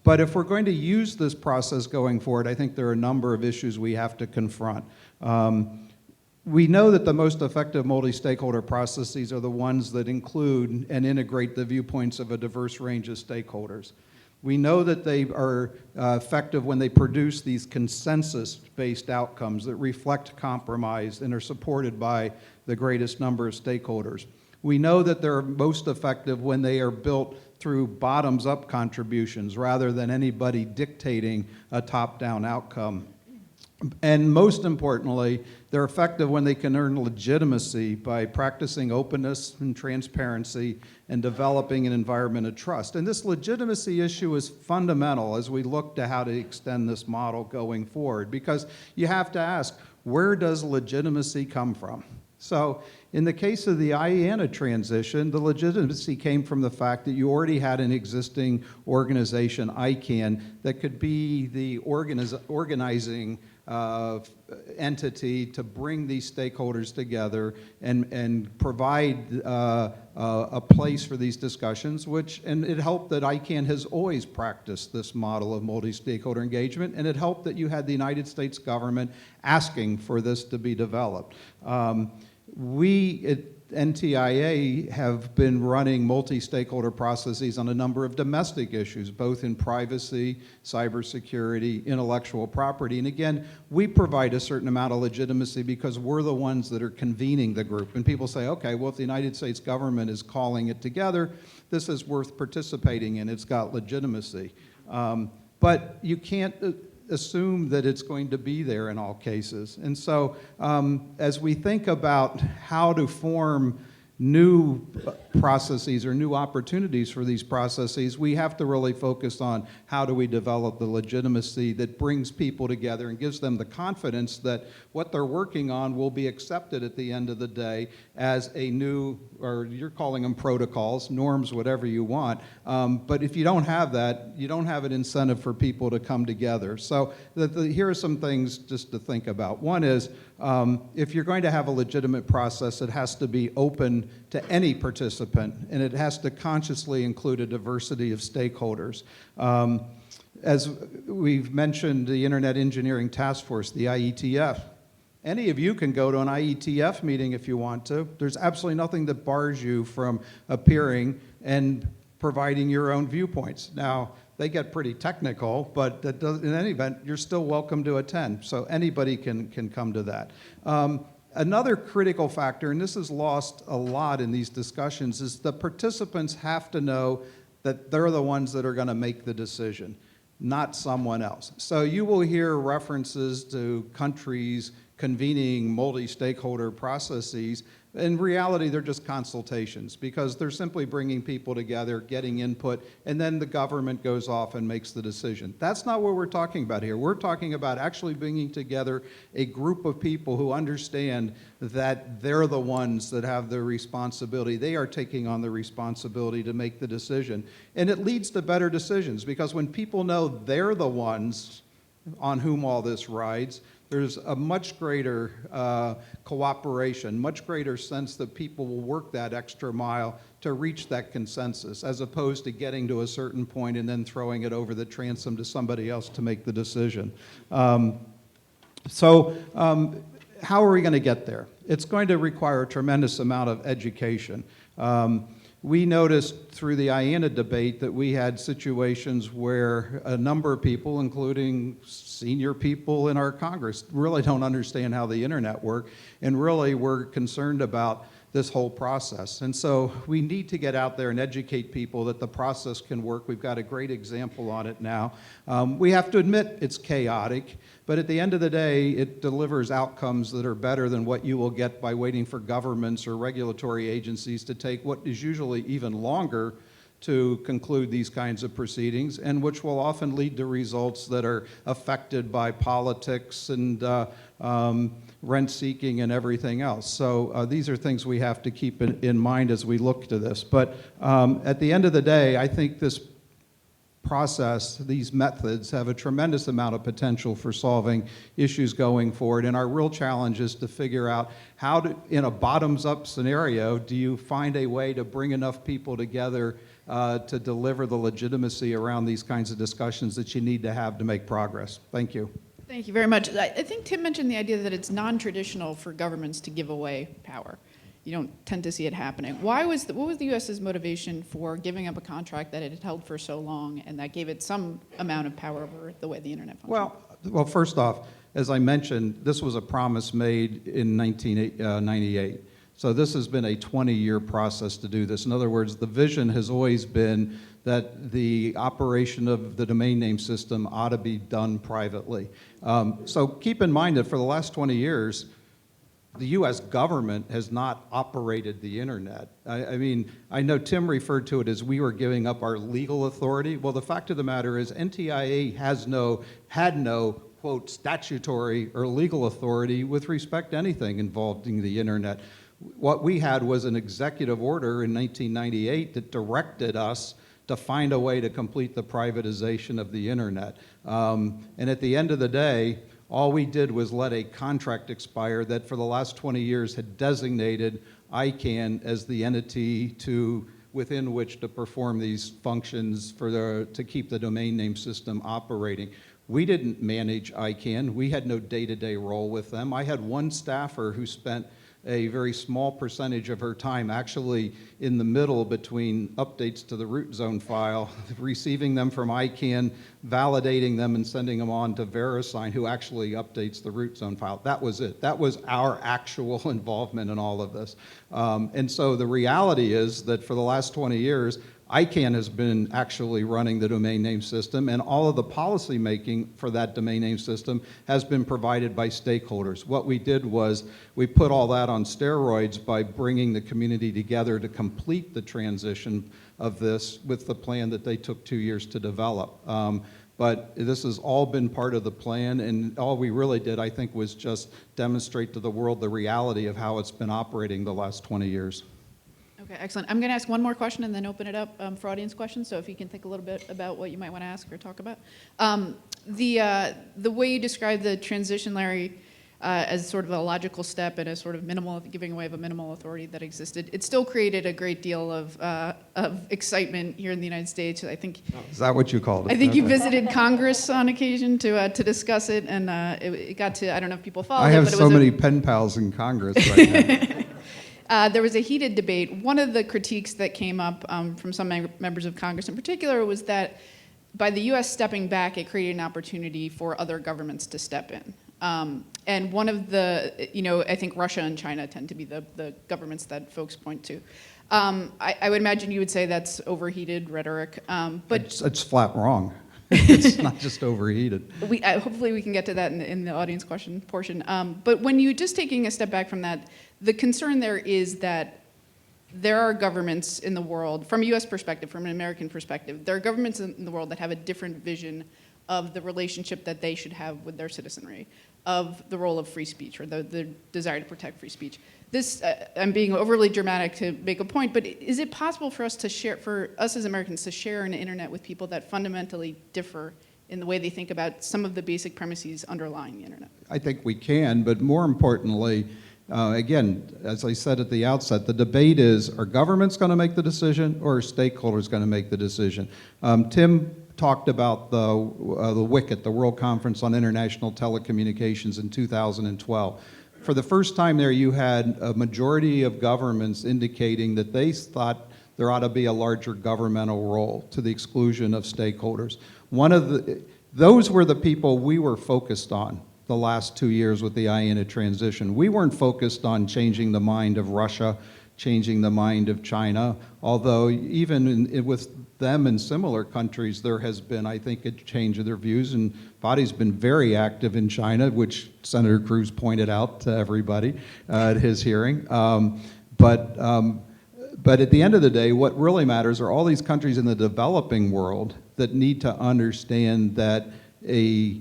But if we're going to use this process going forward, I think there are a number of issues we have to confront. We know that the most effective multi-stakeholder processes are the ones that include and integrate the viewpoints of a diverse range of stakeholders. We know that they are effective when they produce these consensus-based outcomes that reflect compromise and are supported by the greatest number of stakeholders. We know that they're most effective when they are built through bottoms-up contributions rather than anybody dictating a top-down outcome. And most importantly, they're effective when they can earn legitimacy by practicing openness and transparency and developing an environment of trust. And this legitimacy issue is fundamental as we look to how to extend this model going forward, because you have to ask, where does legitimacy come from? So In the case of the IANA transition, the legitimacy came from the fact that you already had an existing organization, ICANN, that could be the organizing entity to bring these stakeholders together and provide a place for these discussions, and it helped that ICANN has always practiced this model of multi-stakeholder engagement, and it helped that you had the United States government asking for this to be developed. We at NTIA have been running multi-stakeholder processes on a number of domestic issues, both in privacy, cybersecurity, intellectual property. And again, we provide a certain amount of legitimacy because we're the ones that are convening the group. And people say, okay, well, if the United States government is calling it together, this is worth participating in. It's got legitimacy. But you can't assume that it's going to be there in all cases. And so as we think about how to form new processes or new opportunities for these processes, we have to really focus on how do we develop the legitimacy that brings people together and gives them the confidence that what they're working on will be accepted at the end of the day as a new, or you're calling them protocols, norms, whatever you want. But if you don't have that, you don't have an incentive for people to come together. So here are some things just to think about. One is, if you're going to have a legitimate process, it has to be open to any participant, and it has to consciously include a diversity of stakeholders. As we've mentioned, the Internet Engineering Task Force, the IETF, any of you can go to an IETF meeting if you want to. There's absolutely nothing that bars you from appearing and providing your own viewpoints. Now, they get pretty technical, but that does, in any event, you're still welcome to attend. So anybody can come to that. Another critical factor, and this is lost a lot in these discussions, is the participants have to know that they're the ones that are going to make the decision, not someone else. So you will hear references to countries convening multi-stakeholder processes. In reality, they're just consultations because they're simply bringing people together, getting input, and then the government goes off and makes the decision. That's not what we're talking about here. We're talking about actually bringing together a group of people who understand that they're the ones that have the responsibility. They are taking on the responsibility to make the decision. And it leads to better decisions because when people know they're the ones on whom all this rides, there's a much greater cooperation, much greater sense that people will work that extra mile to reach that consensus, as opposed to getting to a certain point and then throwing it over the transom to somebody else to make the decision. So how are we going to get there? It's going to require a tremendous amount of education. We noticed through the IANA debate that we had situations where a number of people, including senior people in our Congress, really don't understand how the internet works and really were concerned about this whole process. And so we need to get out there and educate people that the process can work. We've got a great example on it now. We have to admit it's chaotic, but at the end of the day, it delivers outcomes that are better than what you will get by waiting for governments or regulatory agencies to take what is usually even longer to conclude these kinds of proceedings, and which will often lead to results that are affected by politics and rent-seeking and everything else. So these are things we have to keep in mind as we look to this. But at the end of the day, I think this process, these methods, have a tremendous amount of potential for solving issues going forward. And our real challenge is to figure out how to, in a bottoms-up scenario, do you find a way to bring enough people together to deliver the legitimacy around these kinds of discussions that you need to have to make progress. Thank you. Thank you very much. I think Tim mentioned the idea that it's non-traditional for governments to give away power. You don't tend to see it happening. What was the U.S.'s motivation for giving up a contract that it had held for so long and that gave it some amount of power over the way the internet functions? Well, first off, as I mentioned, this was a promise made in 1998. So this has been a 20-year process to do this. In other words, the vision has always been that the operation of the domain name system ought to be done privately. So keep in mind that for the last 20 years, the U.S. government has not operated the internet. I mean, I know Tim referred to it as we were giving up our legal authority. Well, the fact of the matter is NTIA had no, quote, statutory or legal authority with respect to anything involving the internet. What we had was an executive order in 1998 that directed us to find a way to complete the privatization of the internet. And at the end of the day, all we did was let a contract expire that for the last 20 years had designated ICANN as the entity within which to perform these functions to keep the domain name system operating. We didn't manage ICANN. We had no day-to-day role with them. I had one staffer who spent a very small percentage of her time actually in the middle between updates to the root zone file, receiving them from ICANN, validating them, and sending them on to VeriSign, who actually updates the root zone file. That was it. That was our actual involvement in all of this. And so the reality is that for the last 20 years, ICANN has been actually running the domain name system, and all of the policy making for that domain name system has been provided by stakeholders. What we did was we put all that on steroids by bringing the community together to complete the transition of this with the plan that they took 2 years to develop. But this has all been part of the plan, and all we really did, I think, was just demonstrate to the world the reality of how it's been operating the last 20 years. Okay, excellent. I'm going to ask one more question and then open it up for audience questions. So if you can think a little bit about what you might want to ask or talk about. The way you describe the transition, Larry, as sort of a logical step and a sort of minimal, giving away of a minimal authority that existed, it still created a great deal of excitement here in the United States. I think. Is that what you called it? I think you visited Congress on occasion to discuss it, and it got to, I don't know if people followed it. I have but it so was many pen pals in Congress right now. There was a heated debate. One of the critiques that came up from some members of Congress in particular was that by the U.S. stepping back, it created an opportunity for other governments to step in. And one of the, I think Russia and China tend to be the governments that folks point to. I would imagine you would say that's overheated rhetoric. But it's flat wrong. It's not just overheated. Hopefully we can get to that in the audience question portion. But when you just taking a step back from that, the concern there is that there are governments in the world, from a U.S. perspective, from an American perspective, there are governments in the world that have a different vision of the relationship that they should have with their citizenry, of the role of free speech or the desire to protect free speech. This, I'm being overly dramatic to make a point, but is it possible for us to share, for us as Americans to share an internet with people that fundamentally differ in the way they think about some of the basic premises underlying the internet? I think we can, but more importantly, again, as I said at the outset, the debate is, are governments going to make the decision or are stakeholders going to make the decision? Tim talked about the WICET, the World Conference on International Telecommunications in 2012. For the first time there, you had a majority of governments indicating that they thought there ought to be a larger governmental role to the exclusion of stakeholders. Those were the people we were focused on the last 2 years with the IANA transition. We weren't focused on changing the mind of Russia, changing the mind of China, although even with them and similar countries, there has been, I think, a change of their views, and Fadi's been very active in China, which Senator Cruz pointed out to everybody at his hearing. But at the end of the day, what really matters are all these countries in the developing world that need to understand that a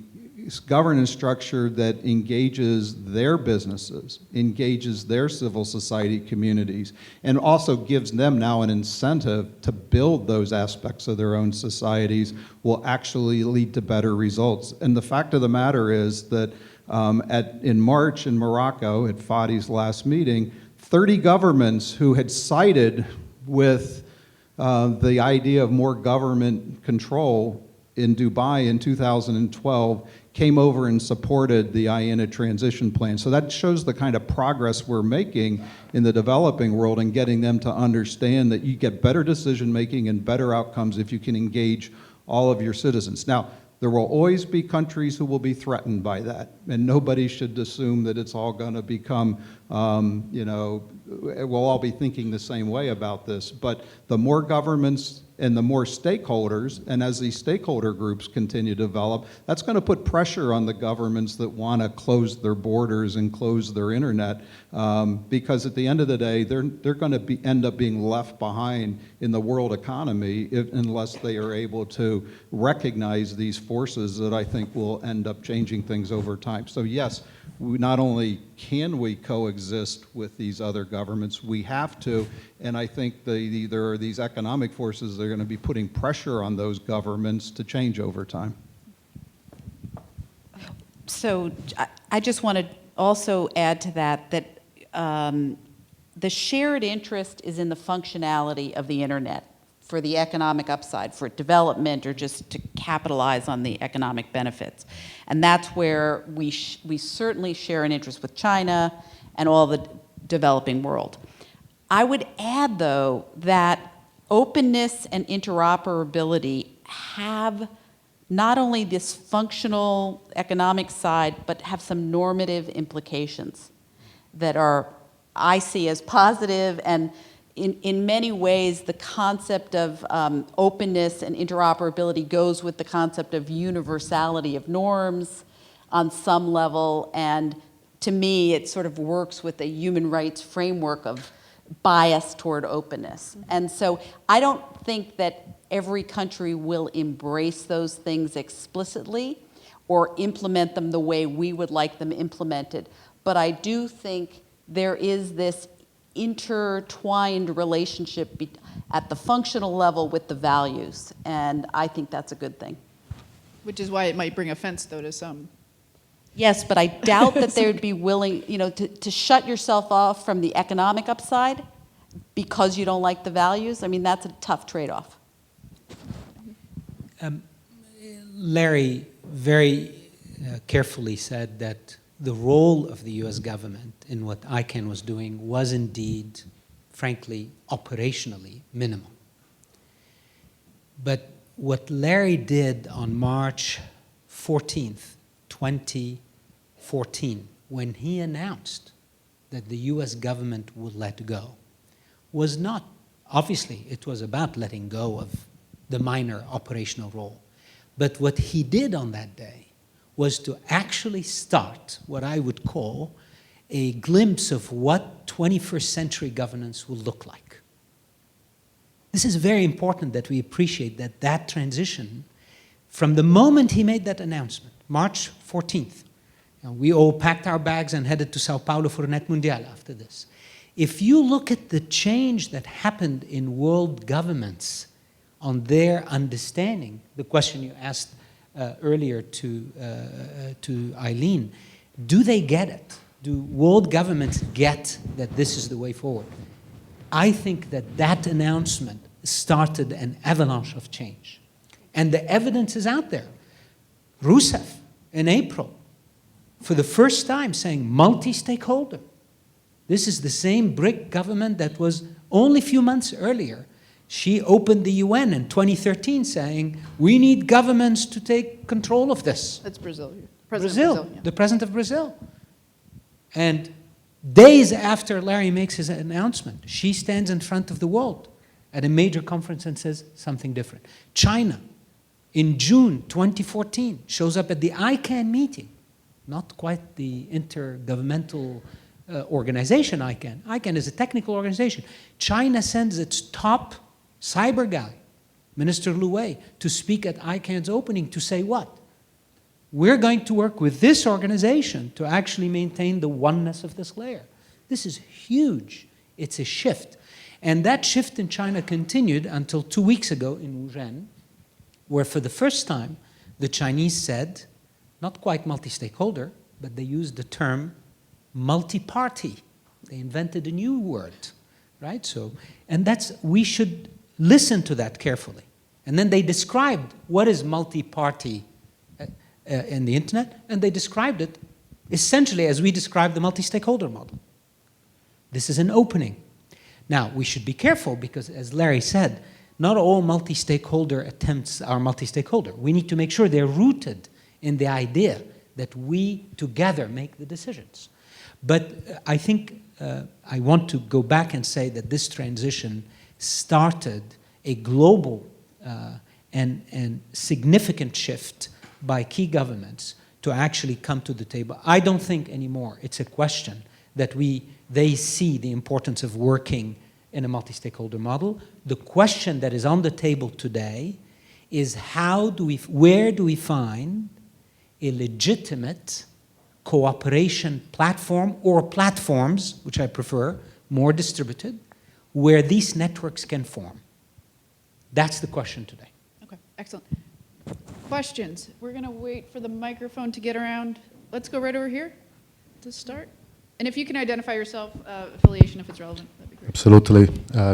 governance structure that engages their businesses, engages their civil society communities, and also gives them now an incentive to build those aspects of their own societies will actually lead to better results. And the fact of the matter is that in March in Morocco, at Fadi's last meeting, 30 governments who had sided with the idea of more government control in Dubai in 2012 came over and supported the IANA transition plan. So that shows the kind of progress we're making in the developing world and getting them to understand that you get better decision making and better outcomes if you can engage all of your citizens. Now, there will always be countries who will be threatened by that, and nobody should assume that it's all going to become, we'll all be thinking the same way about this. But the more governments and the more stakeholders, and as these stakeholder groups continue to develop, that's going to put pressure on the governments that want to close their borders and close their internet, because at the end of the day, they're going to end up being left behind in the world economy unless they are able to recognize these forces that I think will end up changing things over time. So yes, not only can we coexist with these other governments, we have to, and I think there are these economic forces that are going to be putting pressure on those governments to change over time. So I just want to also add to that the shared interest is in the functionality of the internet for the economic upside, for development, or just to capitalize on the economic benefits. And that's where we certainly share an interest with China and all the developing world. I would add, though, that openness and interoperability have not only this functional economic side, but have some normative implications that I see as positive, and in many ways, the concept of openness and interoperability goes with the concept of universality of norms on some level, and to me, it sort of works with a human rights framework of bias toward openness. And so I don't think that every country will embrace those things explicitly or implement them the way we would like them implemented, but I do think there is this intertwined relationship at the functional level with the values, and I think that's a good thing. Which is why it might bring offense, though, to some. Yes, but I doubt that they would be willing, to shut yourself off from the economic upside because you don't like the values. I mean, that's a tough trade-off. Larry very carefully said that the role of the US government in what ICANN was doing was indeed, frankly, operationally minimal. But what Larry did on March 14th, 2014, when he announced that the US government would let go, was not, obviously, it was about letting go of the minor operational role. But what he did on that day was to actually start what I would call a glimpse of what 21st century governance will look like. This is very important that we appreciate that transition, from the moment he made that announcement, March 14th, we all packed our bags and headed to Sao Paulo for Net Mundial after this. If you look at the change that happened in world governments on their understanding, the question you asked earlier to Eileen, do they get it? Do world governments get that this is the way forward? I think that announcement started an avalanche of change. And the evidence is out there. Rousseff, in April, for the first time saying multi-stakeholder. This is the same BRIC government that was only a few months earlier. She opened the UN in 2013 saying, we need governments to take control of this. That's Brazil. Brazil, the president of Brazil. And days after Larry makes his announcement, she stands in front of the world at a major conference and says something different. China, in June 2014, shows up at the ICANN meeting, not quite the intergovernmental organization ICANN. ICANN is a technical organization. China sends its top cyber guy, Minister Lu Wei, to speak at ICANN's opening to say what? We're going to work with this organization to actually maintain the oneness of this layer. This is huge. It's a shift. And that shift in China continued until 2 weeks ago in Wuzhen, where for the first time, the Chinese said, not quite multi-stakeholder, but they used the term multi-party. They invented a new word, right? So, and we should listen to that carefully. And then they described what is multi-party in the internet, and they described it essentially as we describe the multi-stakeholder model. This is an opening. Now, we should be careful because, as Larry said, not all multi-stakeholder attempts are multi-stakeholder. We need to make sure they're rooted in the idea that we together make the decisions. But I think I want to go back and say that this transition started a global and significant shift by key governments to actually come to the table. I don't think anymore it's a question that they see the importance of working in a multi-stakeholder model. The question that is on the table today is where do we find a legitimate cooperation platform or platforms, which I prefer, more distributed, where these networks can form? That's the question today. Okay, excellent. Questions? We're going to wait for the microphone to get around. Let's go right over here to start. And if you can identify yourself, affiliation if it's relevant, that'd be great. Absolutely.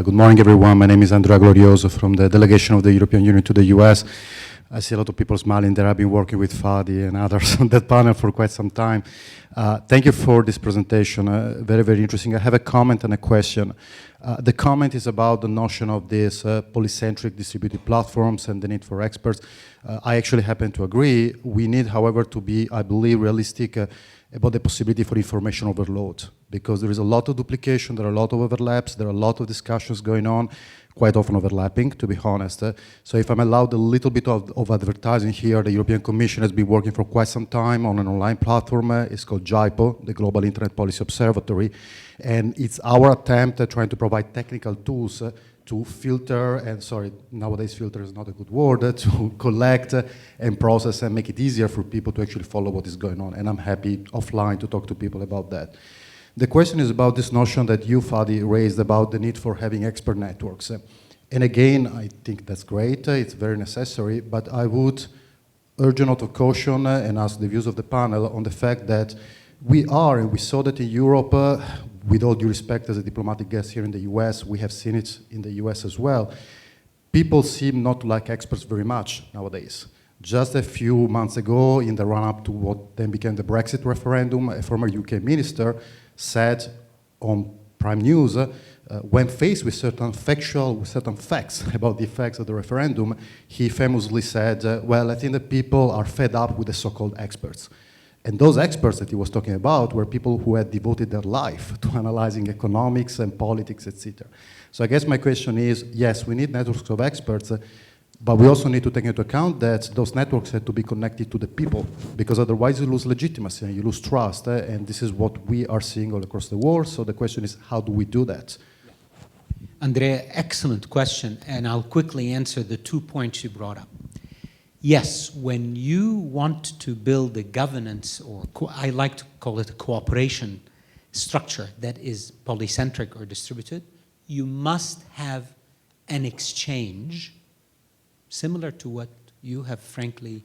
Good morning, everyone. My name is Andrea Glorioso from the delegation of the European Union to the US. I see a lot of people smiling there. I've been working with Fadi and others on that panel for quite some time. Thank you for this presentation. Very, very interesting. I have a comment and a question. The comment is about the notion of these polycentric distributed platforms and the need for experts. I actually happen to agree. We need, however, to be, I believe, realistic about the possibility for information overload, because there is a lot of duplication, there are a lot of overlaps, there are a lot of discussions going on, quite often overlapping, to be honest. So if I'm allowed a little bit of advertising here, the European Commission has been working for quite some time on an online platform. It's called JIPO, the Global Internet Policy Observatory, and it's our attempt at trying to provide technical tools to filter, and sorry, nowadays filter is not a good word, to collect and process and make it easier for people to actually follow what is going on. And I'm happy offline to talk to people about that. The question is about this notion that you, Fadi, raised about the need for having expert networks. And again, I think that's great, it's very necessary, but I would urge a note of caution and ask the views of the panel on the fact that we are, and we saw that in Europe, with all due respect as a diplomatic guest here in the US, we have seen it in the US as well. People seem not to like experts very much nowadays. Just a few months ago, in the run-up to what then became the Brexit referendum, a former UK minister said on Prime News, when faced with certain facts about the effects of the referendum, he famously said, well, I think that people are fed up with the so-called experts. And those experts that he was talking about were people who had devoted their life to analyzing economics and politics, etc. So I guess my question is, yes, we need networks of experts, but we also need to take into account that those networks have to be connected to the people, because otherwise you lose legitimacy and you lose trust, and this is what we are seeing all across the world. So the question is, how do we do that? Andrea, excellent question, and I'll quickly answer the 2 points you brought up. Yes, when you want to build a governance, or I like to call it a cooperation structure that is polycentric or distributed, you must have an exchange similar to what you have frankly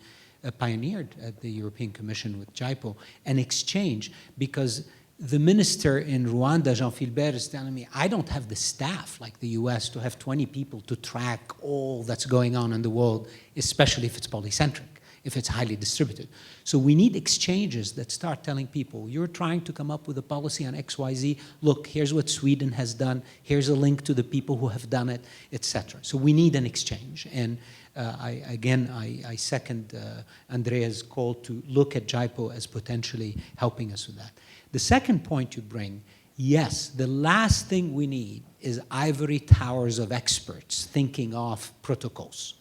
pioneered at the European Commission with JIPO, an exchange, because the minister in Rwanda, Jean Philbert, is telling me, I don't have the staff like the US to have 20 people to track all that's going on in the world, especially if it's polycentric, if it's highly distributed. So we need exchanges that start telling people, you're trying to come up with a policy on XYZ, look, here's what Sweden has done, here's a link to the people who have done it, etc. So we need an exchange. And I second Andrea's call to look at JIPO as potentially helping us with that. The second point you bring, yes, the last thing we need is ivory towers of experts thinking of protocols.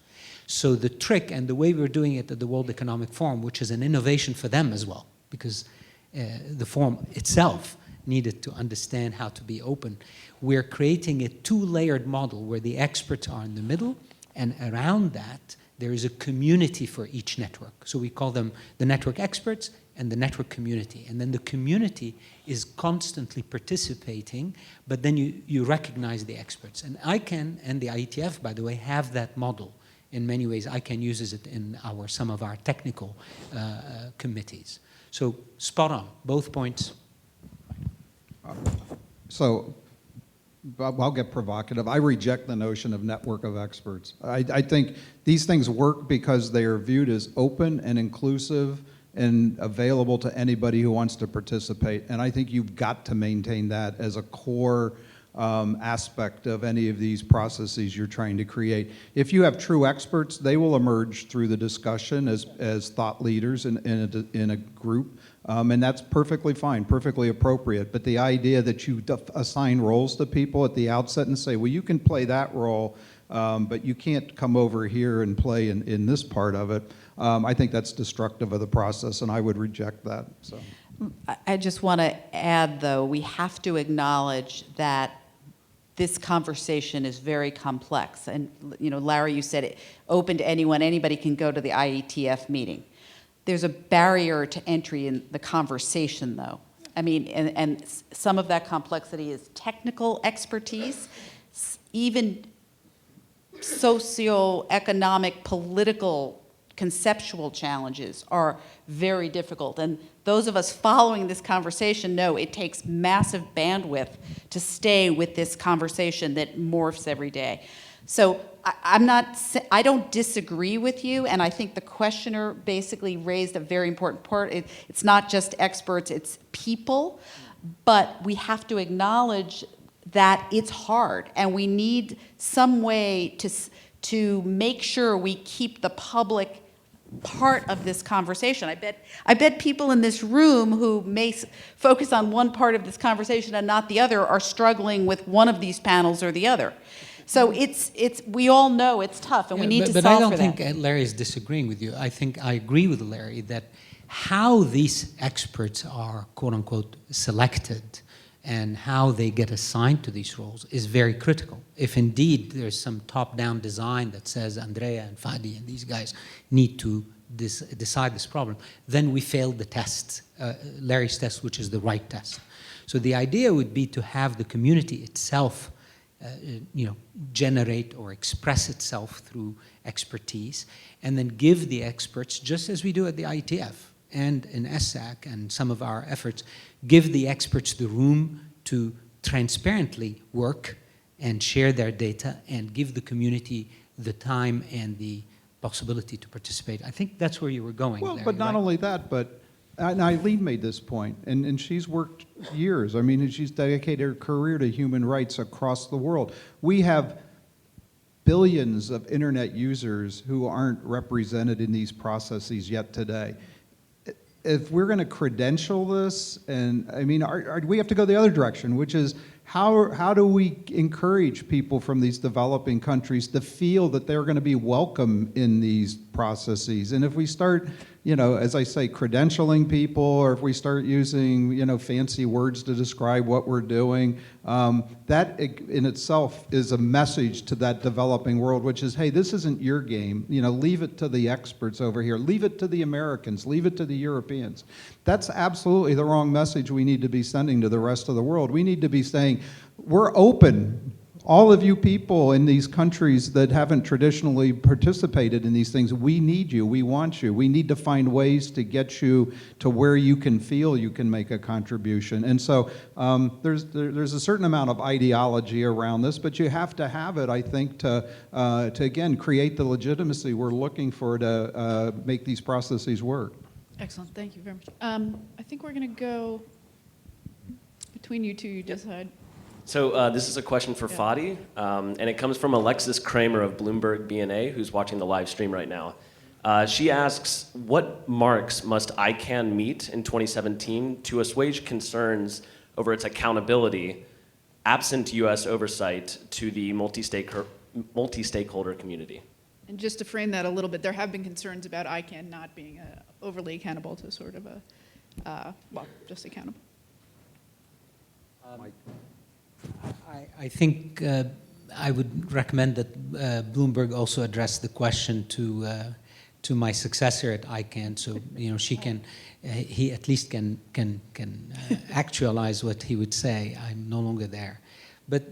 So the trick and the way we're doing it at the World Economic Forum, which is an innovation for them as well, because the forum itself needed to understand how to be open, we're creating a two-layered model where the experts are in the middle, and around that, there is a community for each network. So we call them the network experts and the network community. And then the community is constantly participating, but then you recognize the experts. And ICANN and the IETF, by the way, have that model. In many ways, ICANN uses it in some of our technical committees. So spot on, both points. So I'll get provocative. I reject the notion of network of experts. I think these things work because they are viewed as open and inclusive and available to anybody who wants to participate. And I think you've got to maintain that as a core aspect of any of these processes you're trying to create. If you have true experts, they will emerge through the discussion as thought leaders in a group. And that's perfectly fine, perfectly appropriate. But the idea that you assign roles to people at the outset and say, well, you can play that role, but you can't come over here and play in this part of it. I think that's destructive of the process, and I would reject that. So. I just want to add, though, we have to acknowledge that this conversation is very complex. And, Larry, you said it open to anyone. Anybody can go to the IETF meeting. There's a barrier to entry in the conversation, though. I mean, and some of that complexity is technical expertise, even socioeconomic, political, conceptual challenges are very difficult. And those of us following this conversation know it takes massive bandwidth to stay with this conversation that morphs every day. So I don't disagree with you, and I think the questioner basically raised a very important part. It's not just experts, it's people, but we have to acknowledge that it's hard, and we need some way to make sure we keep the public part of this conversation. I bet people in this room who may focus on one part of this conversation and not the other are struggling with one of these panels or the other. So we all know it's tough, and we need to solve for that. But I don't think Larry is disagreeing with you. I think I agree with Larry that how these experts are, quote unquote, selected and how they get assigned to these roles is very critical. If indeed there's some top-down design that says Andrea and Fadi and these guys need to decide this problem, then we failed the test, Larry's test, which is the right test. So the idea would be to have the community itself generate or express itself through expertise, and then give the experts, just as we do at the IETF and in SSAC and some of our efforts, give the experts the room to transparently work and share their data and give the community the time and the possibility to participate. I think that's where you were going, Well, Larry, but not right? only that, but and Eileen made this point, and she's worked years. I mean, she's dedicated her career to human rights across the world. We have billions of internet users who aren't represented in these processes yet today. If we're going to credential this, and I mean, we have to go the other direction, which is how do we encourage people from these developing countries to feel that they're going to be welcome in these processes? And if we start, as I say, credentialing people, or if we start using, fancy words to describe what we're doing, that in itself is a message to that developing world, which is, hey, this isn't your game. Leave it to the experts over here. Leave it to the Americans. Leave it to the Europeans. That's absolutely the wrong message we need to be sending to the rest of the world. We need to be saying, we're open. All of you people in these countries that haven't traditionally participated in these things, we need you, we want you. We need to find ways to get you to where you can feel you can make a contribution. And so there's a certain amount of ideology around this, but you have to have it, I think, to again, create the legitimacy we're looking for to make these processes work. Excellent, thank you very much. I think we're going to go between you two, you decide. So this is a question for Fadi, and it comes from Alexis Kramer of Bloomberg BNA, who's watching the live stream right now. She asks, what marks must ICANN meet in 2017 to assuage concerns over its accountability, absent U.S. oversight, to the multi-stakeholder community? And just to frame that a little bit, there have been concerns about ICANN not being overly accountable to sort of just accountable. I think I would recommend that Bloomberg also address the question to my successor at ICANN, so she can, he at least can actualize what he would say. I'm no longer there, but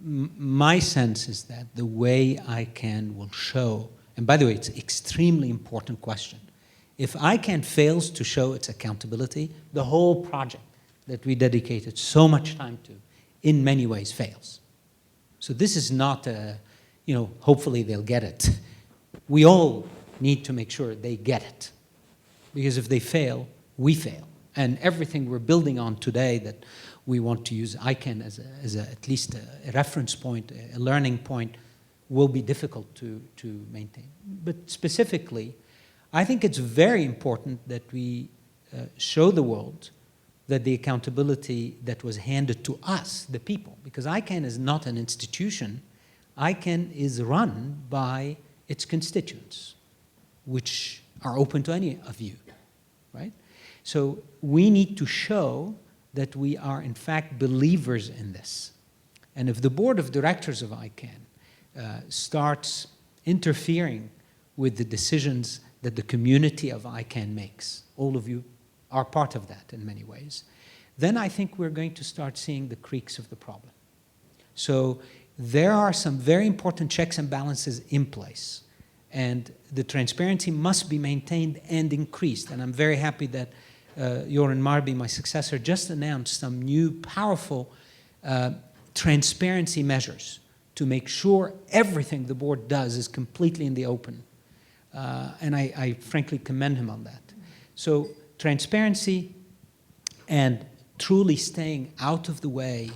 my sense is that the way ICANN will show, and by the way, it's an extremely important question. If ICANN fails to show its accountability, the whole project that we dedicated so much time to, in many ways, fails. So this is not hopefully they'll get it. We all need to make sure they get it. Because if they fail, we fail. And everything we're building on today that we want to use ICANN as at least a reference point, a learning point, will be difficult to maintain. But specifically, I think it's very important that we show the world that the accountability that was handed to us, the people, because ICANN is not an institution. ICANN is run by its constituents, which are open to any of you, right? So we need to show that we are, in fact, believers in this. And if the board of directors of ICANN starts interfering with the decisions that the community of ICANN makes, all of you are part of that in many ways, then I think we're going to start seeing the creaks of the problem. So there are some very important checks and balances in place, and the transparency must be maintained and increased. And I'm very happy that Joran Marby, my successor, just announced some new powerful transparency measures to make sure everything the board does is completely in the open. And I frankly commend him on that. So transparency and truly staying out of the way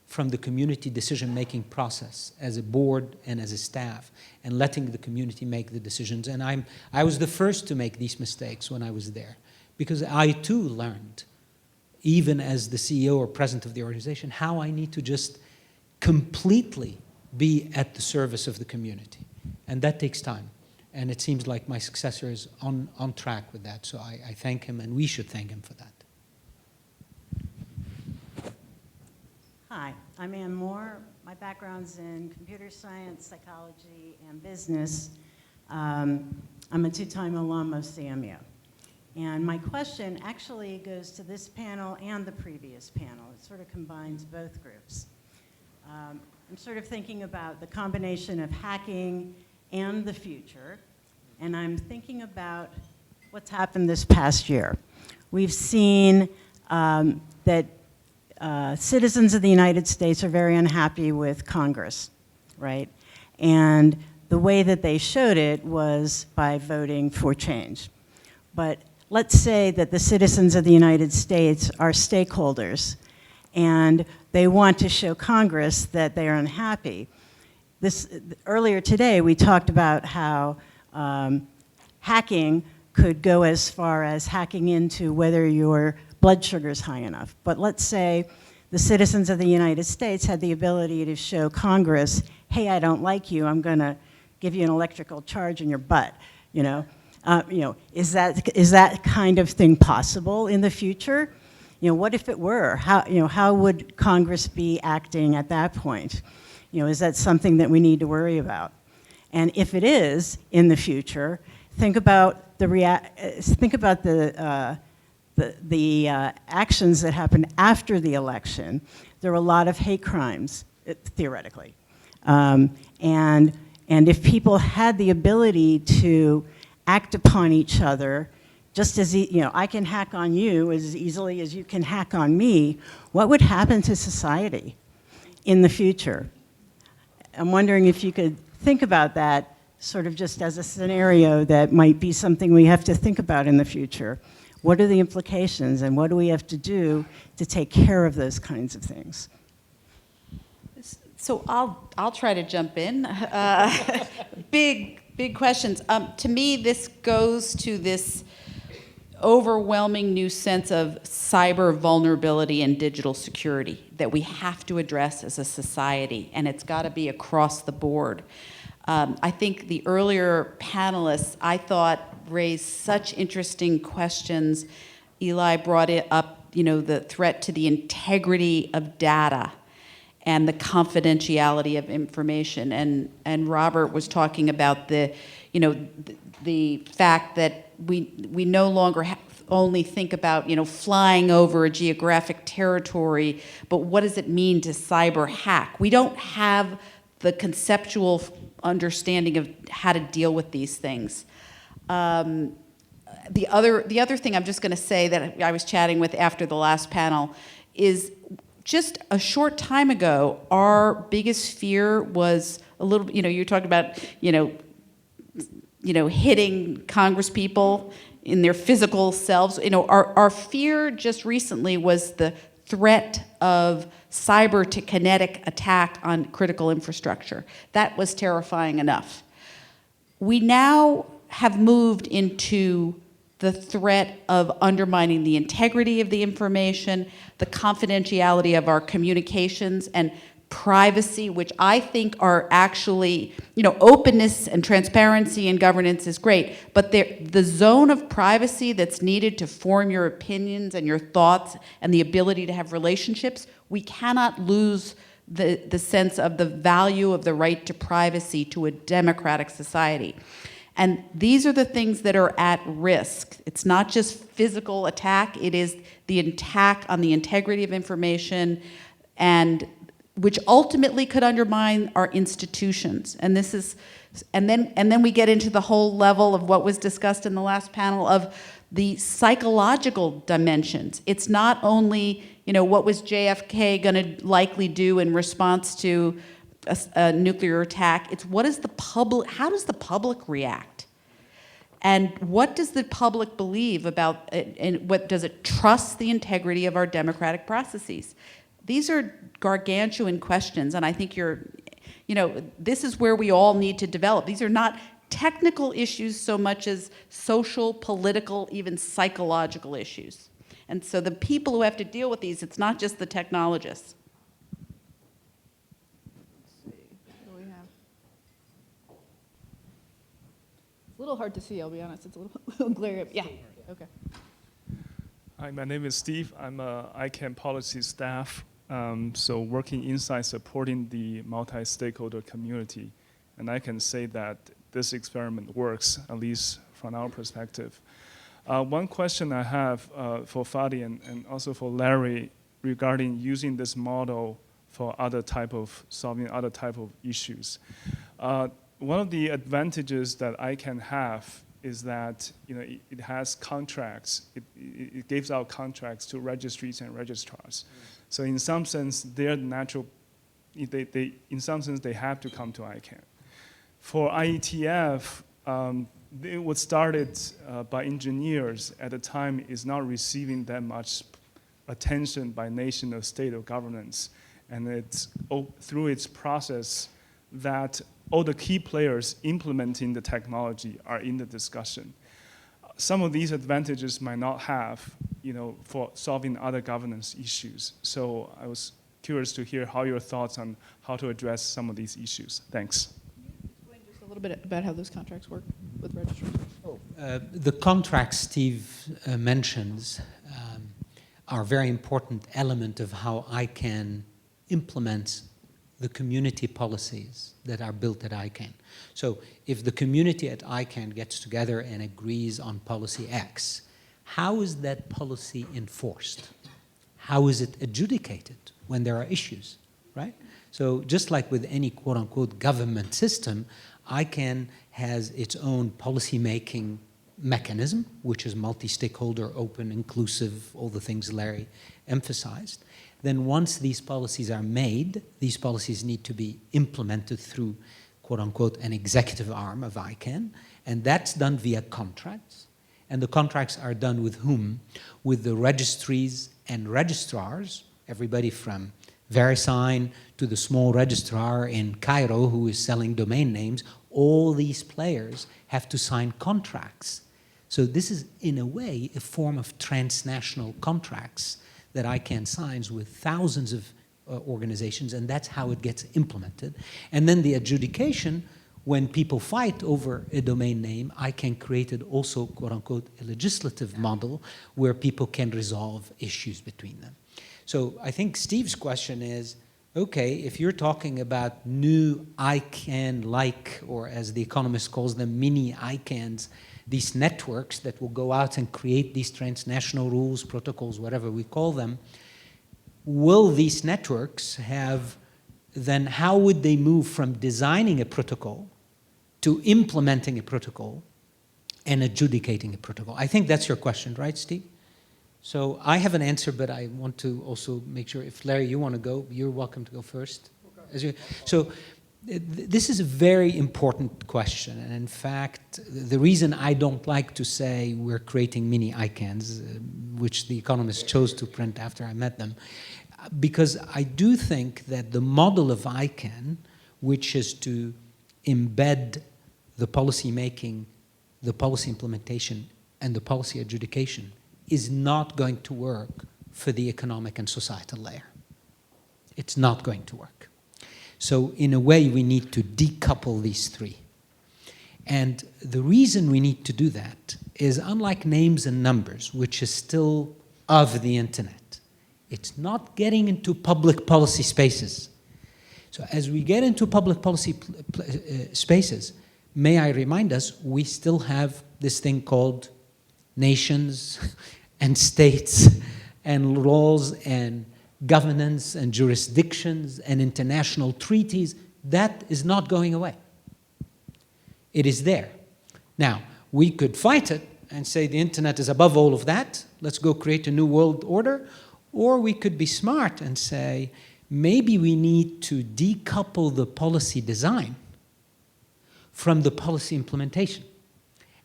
from the community decision-making process as a board and as a staff, and letting the community make the decisions. And I was the first to make these mistakes when I was there, because I too learned, even as the CEO or president of the organization, how I need to just completely be at the service of the community. And that takes time. And it seems like my successor is on track with that. So I thank him, and we should thank him for that. Hi, I'm Ann Moore. My background's in computer science, psychology, and business. I'm a two-time alum of CMU. And my question actually goes to this panel and the previous panel. It sort of combines both groups. I'm sort of thinking about the combination of hacking and the future, and I'm thinking about what's happened this past year. We've seen that citizens of the United States are very unhappy with Congress, right? And the way that they showed it was by voting for change. But let's say that the citizens of the United States are stakeholders, and they want to show Congress that they are unhappy. Earlier today, we talked about how hacking could go as far as hacking into whether your blood sugar is high enough. But let's say the citizens of the United States had the ability to show Congress, hey, I don't like you, I'm going to give you an electrical charge in your butt, you know? Is that kind of thing possible in the future? You know, what if it were? How would Congress be acting at that point? You know, is that something that we need to worry about? And if it is in the future, think about the actions that happened after the election. There were a lot of hate crimes, theoretically, and if people had the ability to act upon each other, just as I can hack on you as easily as you can hack on me, what would happen to society in the future? I'm wondering if you could think about that sort of just as a scenario that might be something we have to think about in the future. What are the implications, and what do we have to do to take care of those kinds of things? So I'll try to jump in. Big questions. To me, this goes to this overwhelming new sense of cyber vulnerability and digital security that we have to address as a society, and it's got to be across the board. I think the earlier panelists, I thought, raised such interesting questions. Eli brought it up, the threat to the integrity of data and the confidentiality of information. And Robert was talking about the fact that we no longer only think about, flying over a geographic territory, but what does it mean to cyber hack? We don't have the conceptual understanding of how to deal with these things. The other thing I'm just going to say that I was chatting with after the last panel is just a short time ago, our biggest fear was a little, you're talking about, hitting Congress people in their physical selves. Our fear just recently was the threat of cyber to kinetic attack on critical infrastructure. That was terrifying enough. We now have moved into the threat of undermining the integrity of the information, the confidentiality of our communications, and privacy, which I think are actually, openness and transparency and governance is great, but the zone of privacy that's needed to form your opinions and your thoughts and the ability to have relationships, we cannot lose the sense of the value of the right to privacy to a democratic society. And these are the things that are at risk. It's not just physical attack, it is the attack on the integrity of information, and which ultimately could undermine our institutions. And this is, and then we get into the whole level of what was discussed in the last panel of the psychological dimensions. It's not only, what was JFK going to likely do in response to a nuclear attack, it's what is the public, how does the public react? And what does the public believe about it, and what does it trust the integrity of our democratic processes? These are gargantuan questions, and I think this is where we all need to develop. These are not technical issues so much as social, political, even psychological issues. And so the people who have to deal with these, it's not just the technologists. Let's see, what do we have? It's a little hard to see, I'll be honest. It's a little glary. Yeah, okay. Hi, my name is Steve. I'm a ICANN policy staff, so working inside supporting the multi-stakeholder community. And I can say that this experiment works, at least from our perspective. One question I have for Fadi and also for Larry regarding using this model for solving other type of issues. One of the advantages that ICANN have is that it has contracts. It gives out contracts to registries and registrars. So in some sense, they're natural. In some sense, they have to come to ICANN. For IETF, it was started by engineers at the time. Is not receiving that much attention by nation or state or governments, and it's through its process that all the key players implementing the technology are in the discussion. Some of these advantages might not have, for solving other governance issues. So I was curious to hear how your thoughts on how to address some of these issues. Thanks. Explain just a little bit about how those contracts work with registrars. The contracts Steve mentions are a very important element of how ICANN implements the community policies that are built at ICANN. So if the community at ICANN gets together and agrees on policy X, how is that policy enforced? How is it adjudicated when there are issues, right? So just like with any quote-unquote government system, ICANN has its own policy-making mechanism, which is multi-stakeholder, open, inclusive, all the things Larry emphasized. Then once these policies are made, these policies need to be implemented through, quote unquote, an executive arm of ICANN, and that's done via contracts. And the contracts are done with whom? With the registries and registrars, everybody from VeriSign to the small registrar in Cairo who is selling domain names. All these players have to sign contracts. So this is, in a way, a form of transnational contracts that ICANN signs with thousands of organizations, and that's how it gets implemented. And then the adjudication, when people fight over a domain name, ICANN created also, quote unquote, a legislative model where people can resolve issues between them. So I think Steve's question is, okay, if you're talking about new ICANN-like, or as The Economist calls them, mini ICANNs, these networks that will go out and create these transnational rules, protocols, whatever we call them, will these networks have, then how would they move from designing a protocol to implementing a protocol and adjudicating a protocol? I think that's your question, right, Steve? So I have an answer, but I want to also make sure, if Larry, you want to go, you're welcome to go first. Okay. So this is a very important question, and in fact, the reason I don't like to say we're creating mini ICANNs, which The Economist chose to print after I met them, because I do think that the model of ICANN, which is to embed the policy making, the policy implementation, and the policy adjudication, is not going to work for the economic and societal layer. It's not going to work. So in a way, we need to decouple these three. And the reason we need to do that is, unlike names and numbers, which is still of the internet, it's not getting into public policy spaces. So as we get into public policy spaces, may I remind us, we still have this thing called nations and states and laws and governance and jurisdictions and international treaties. That is not going away. It is there. Now, we could fight it and say the internet is above all of that. Let's go create a new world order. Or we could be smart and say, maybe we need to decouple the policy design from the policy implementation.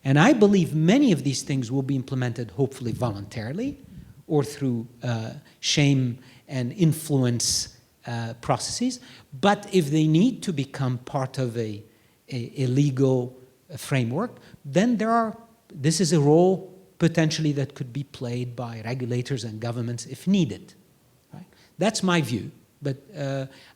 And I believe many of these things will be implemented, hopefully voluntarily, or through shame and influence processes. But if they need to become part of a legal framework, then this is a role potentially that could be played by regulators and governments if needed. Right? That's my view, but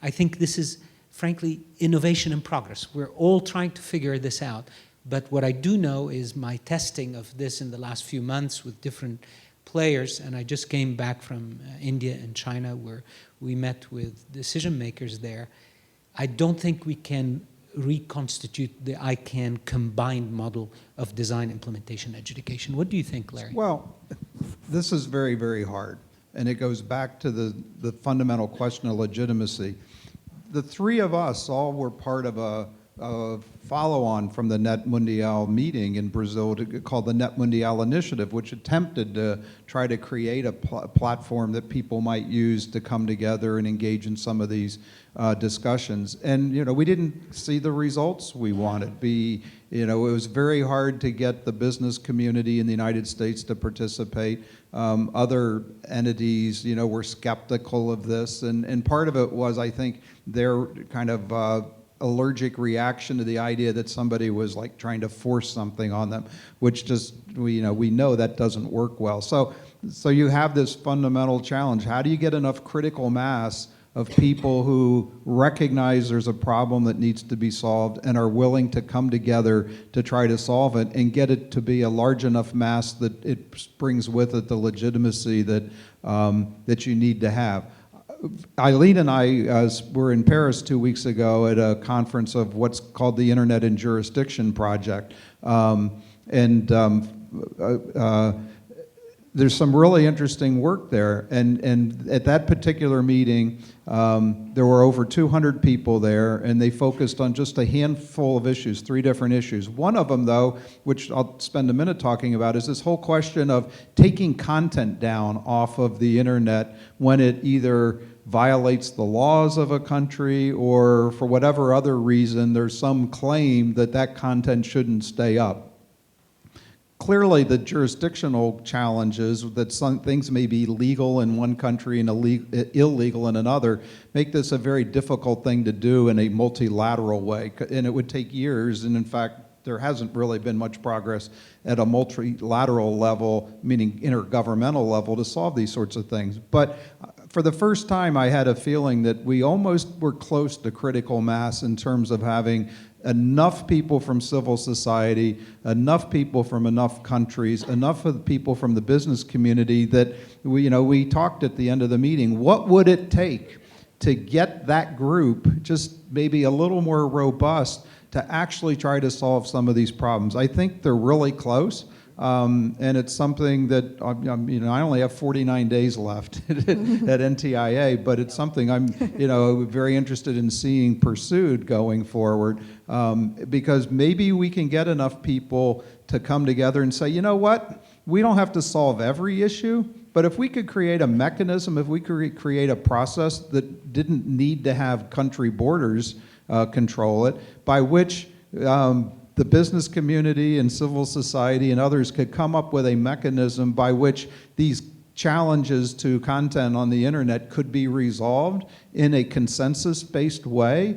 I think this is, frankly, innovation in progress. We're all trying to figure this out, but what I do know is my testing of this in the last few months with different players, and I just came back from India and China where we met with decision makers there. I don't think we can reconstitute the ICANN combined model of design, implementation, education. What do you think, Larry? Well, this is very, very hard. And it goes back to the fundamental question of legitimacy. The three of us all were part of a follow-on from the Net Mundial meeting in Brazil called the Net Mundial Initiative, which attempted to try to create a platform that people might use to come together and engage in some of these discussions. And, we didn't see the results we wanted. It was very hard to get the business community in the United States to participate. Other entities, were skeptical of this. And part of it was, I think, their kind of allergic reaction to the idea that somebody was like trying to force something on them, which just, we know that doesn't work well. So you have this fundamental challenge. How do you get enough critical mass of people who recognize there's a problem that needs to be solved and are willing to come together to try to solve it and get it to be a large enough mass that it brings with it the legitimacy that, that you need to have? Eileen and I were in Paris 2 weeks ago at a conference of what's called the Internet and Jurisdiction Project. There's some really interesting work there. And at that particular meeting, there were over 200 people there, and they focused on just a handful of issues, 3 different issues. One of them, though, which I'll spend a minute talking about, is this whole question of taking content down off of the internet when it either violates the laws of a country or for whatever other reason there's some claim that that content shouldn't stay up. Clearly, the jurisdictional challenges that some things may be legal in one country and illegal in another make this a very difficult thing to do in a multilateral way. And it would take years, and in fact, there hasn't really been much progress at a multilateral level, meaning intergovernmental level, to solve these sorts of things. But for the first time, I had a feeling that we almost were close to critical mass in terms of having enough people from civil society, enough people from enough countries, enough of the people from the business community that we talked at the end of the meeting. What would it take to get that group just maybe a little more robust to actually try to solve some of these problems? I think they're really close. And it's something that I only have 49 days left at NTIA, but it's something I'm very interested in seeing pursued going forward, because maybe we can get enough people to come together and say, you know what, we don't have to solve every issue, but if we could create a mechanism, if we could create a process that didn't need to have country borders control it, by which the business community and civil society and others could come up with a mechanism by which these challenges to content on the internet could be resolved in a consensus-based way,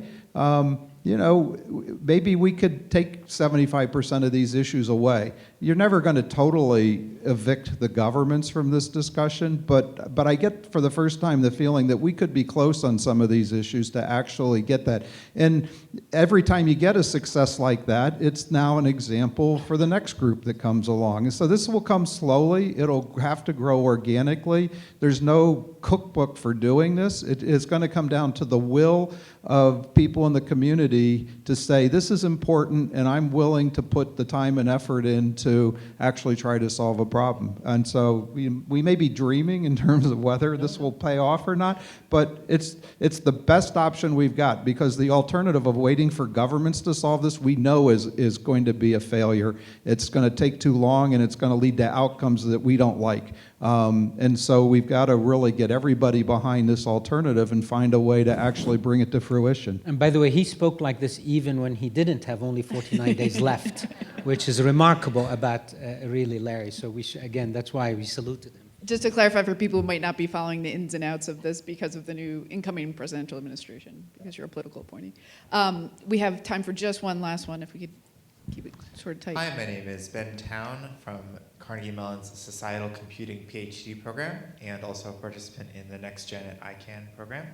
maybe we could take 75% of these issues away. you're never going to totally evict the governments from this discussion, but I get for the first time the feeling that we could be close on some of these issues to actually get that. And every time you get a success like that, it's now an example for the next group that comes along. And so this will come slowly. It'll have to grow organically. There's no cookbook for doing this. It is going to come down to the will of people in the community to say, this is important, and I'm willing to put the time and effort in to actually try to solve a problem. And so we may be dreaming in terms of whether this will pay off or not, but it's the best option we've got, because the alternative of waiting for governments to solve this, we know is going to be a failure. It's going to take too long, and it's going to lead to outcomes that we don't like. And so we've got to really get everybody behind this alternative and find a way to actually bring it to fruition. And by the way, he spoke like this even when he didn't have only 49 days left, which is remarkable about really Larry. So again, that's why we saluted him. Just to clarify for people who might not be following the ins and outs of this because of the new incoming presidential administration, because you're a political appointee, we have time for just one last one, if we could keep it sort of tight. Hi, my name is Ben Town from Carnegie Mellon's Societal Computing PhD program, and also a participant in the Next Gen at ICANN program.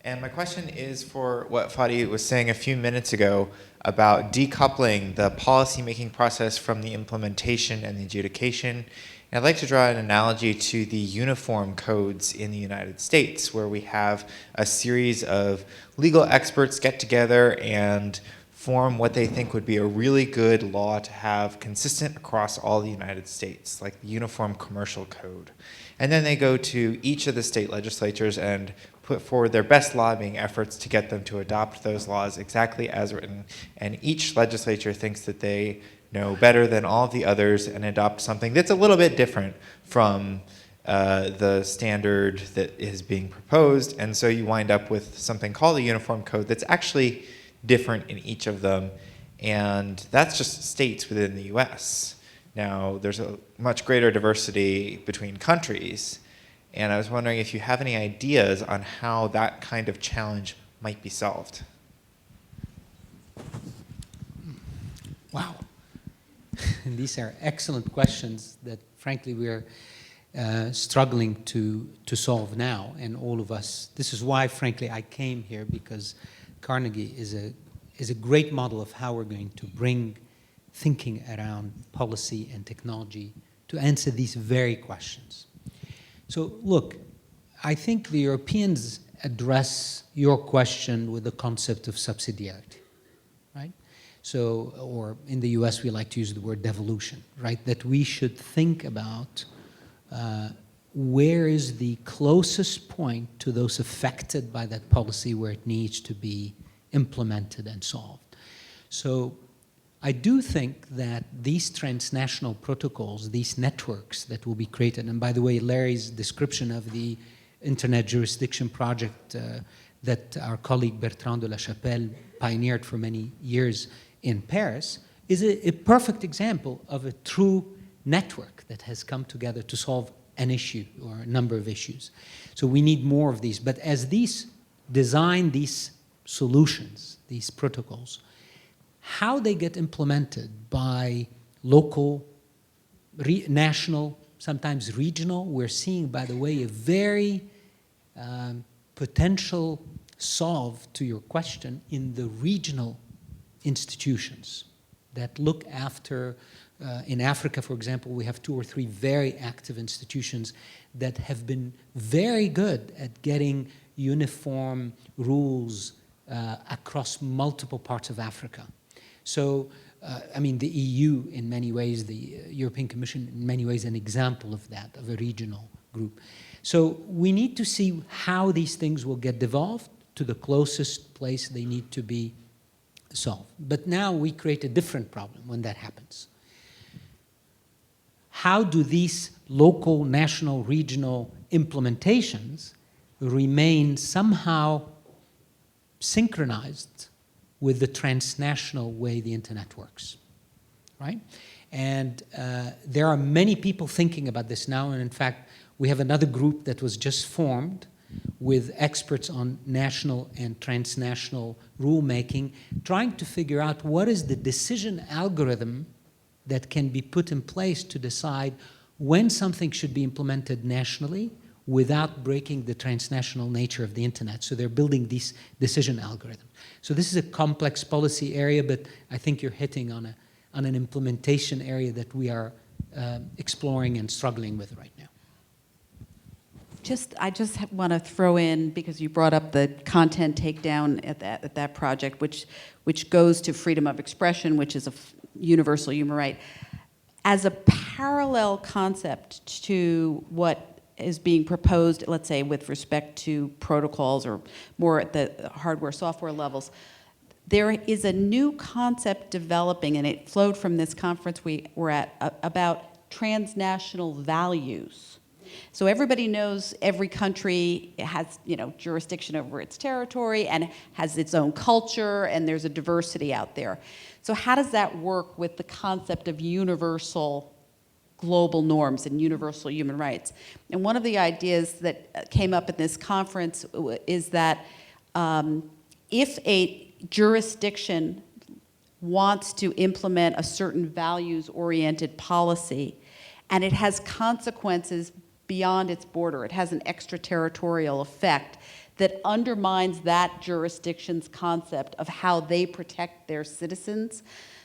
And my question is for what Fadi was saying a few minutes ago about decoupling the policy-making process from the implementation and the adjudication. And I'd like to draw an analogy to the uniform codes in the United States, where we have a series of legal experts get together and form what they think would be a really good law to have consistent across all the United States, like the Uniform Commercial Code. And then they go to each of the state legislatures and put forward their best lobbying efforts to get them to adopt those laws exactly as written. And each legislature thinks that they know better than all of the others and adopt something that's a little bit different from the standard that is being proposed. And so you wind up with something called a Uniform Code that's actually different in each of them, and that's just states within the US. Now, there's a much greater diversity between countries, and I was wondering if you have any ideas on how that kind of challenge might be solved. Wow. These are excellent questions that, frankly, we're struggling to solve now, and all of us. This is why, frankly, I came here, because Carnegie is a great model of how we're going to bring thinking around policy and technology to answer these very questions. So look, I think the Europeans address your question with the concept of subsidiarity, right? So, or in the US we like to use the word devolution, right? That we should think about where is the closest point to those affected by that policy where it needs to be implemented and solved. So I do think that these transnational protocols, these networks that will be created, and by the way, Larry's description of the Internet Jurisdiction Project that our colleague Bertrand de la Chapelle pioneered for many years in Paris is a perfect example of a true network that has come together to solve an issue or a number of issues. So we need more of these. But as these design these solutions, these protocols, how they get implemented by local, national, sometimes regional, we're seeing, by the way, a very potential solve to your question in the regional institutions that look after. In Africa, for example, we have 2 or 3 very active institutions that have been very good at getting uniform rules across multiple parts of Africa. So, I mean, the EU in many ways, the European Commission in many ways, an example of that, of a regional group. So we need to see how these things will get devolved to the closest place they need to be solved. But now we create a different problem when that happens. How do these local, national, regional implementations remain somehow synchronized with the transnational way the internet works, right? And there are many people thinking about this now, and in fact, we have another group that was just formed with experts on national and transnational rulemaking, trying to figure out what is the decision algorithm that can be put in place to decide when something should be implemented nationally without breaking the transnational nature of the internet. So they're building these decision algorithms. So this is a complex policy area, but I think you're hitting on an implementation area that we are exploring and struggling with right now. I just want to throw in, because you brought up the content takedown at that project, which goes to freedom of expression, which is a universal human right. As a parallel concept to what is being proposed, let's say, with respect to protocols or more at the hardware, software levels, there is a new concept developing, and it flowed from this conference we were at, about transnational values. So everybody knows every country has, jurisdiction over its territory and has its own culture, and there's a diversity out there. So how does that work with the concept of universal global norms and universal human rights? And one of the ideas that came up at this conference is that if a jurisdiction wants to implement a certain values-oriented policy, and it has consequences beyond its border, it has an extraterritorial effect that undermines that jurisdiction's concept of how they protect their citizens,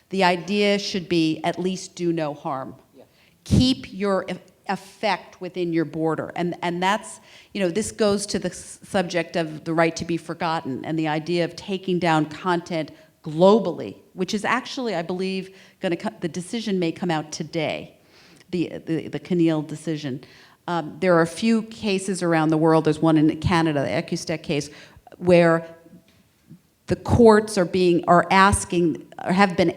the idea should be at least do no harm. Yeah. Keep your effect within your border. And that's, this goes to the subject of the right to be forgotten and the idea of taking down content globally, which is actually, I believe, the decision may come out today, the Keneal decision. There are a few cases around the world. There's one in Canada, the Ecustec case, where the courts have been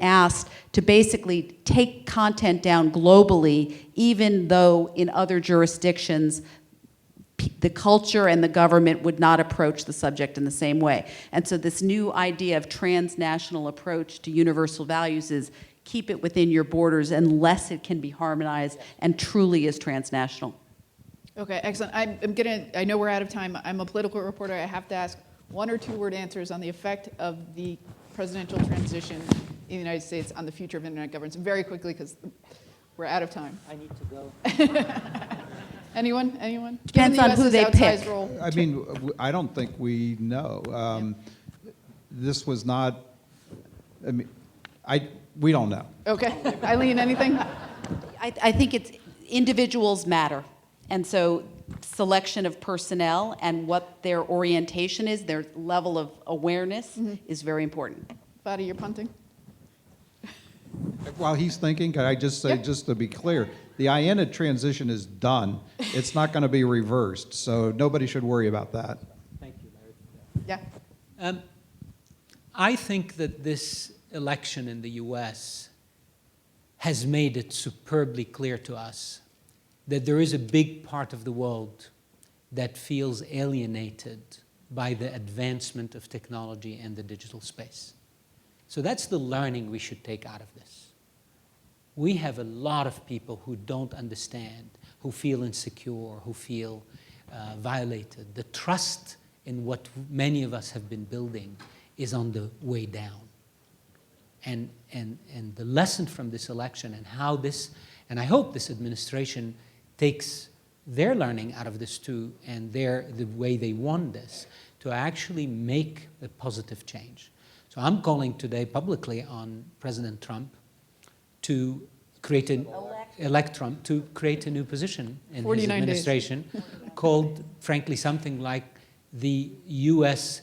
asked to basically take content down globally, even though in other jurisdictions the culture and the government would not approach the subject in the same way. And so this new idea of transnational approach to universal values is keep it within your borders unless it can be harmonized and truly is transnational. Okay, excellent. I know we're out of time. I'm a political reporter. I have to ask 1 or 2 word answers on the effect of the presidential transition in the United States on the future of internet governance. Very quickly, because we're out of time. I need to go. Anyone? Depends on who they pick. Role. I mean, I don't think we know. This was not, we don't know. Okay. Eileen, anything? I think it's individuals matter. And so selection of personnel and what their orientation is, their level of awareness is very important. Fadi, you're punting? While he's thinking, can I just say, just to be clear, the IANA transition is done. It's not going to be reversed, so nobody should worry about that. Thank you, Larry. Yeah. I think that this election in the US has made it superbly clear to us that there is a big part of the world that feels alienated by the advancement of technology and the digital space. So that's the learning we should take out of this. We have a lot of people who don't understand, who feel insecure, who feel violated. The trust in what many of us have been building is on the way down. And the lesson from this election and how this, and I hope this administration takes their learning out of this too, and the way they won this, to actually make a positive change. So I'm calling today publicly on President Trump to create elect Trump to create a new position in his administration called, frankly, something like the U.S.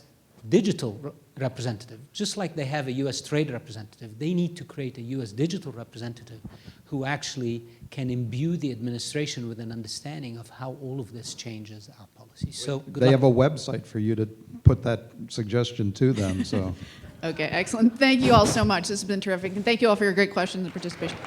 digital representative. Just like they have a U.S. trade representative, they need to create a U.S. digital representative who actually can imbue the administration with an understanding of how all of this changes our policies. So they have a website for you to put that suggestion to them. So. Okay, excellent. Thank you all so much. This has been terrific. And thank you all for your great questions and participation.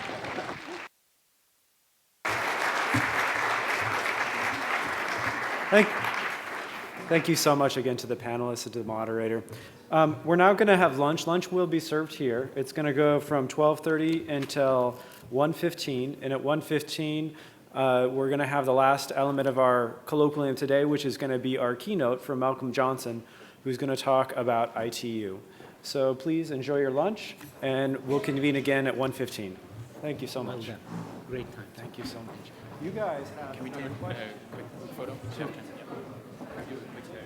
Thank you so much again to the panelists and to the moderator. We're now going to have lunch. Lunch will be served here. It's going to go from 12:30 until 1:15. And at 1:15, we're going to have the last element of our colloquium today, which is going to be our keynote from Malcolm Johnson, who's going to talk about ITU. So please enjoy your lunch, and we'll convene again at 1:15. Thank you so Well much. done. Great time. Thank you so much. You guys have Can we take another a question? quick photo? Sure. Yeah.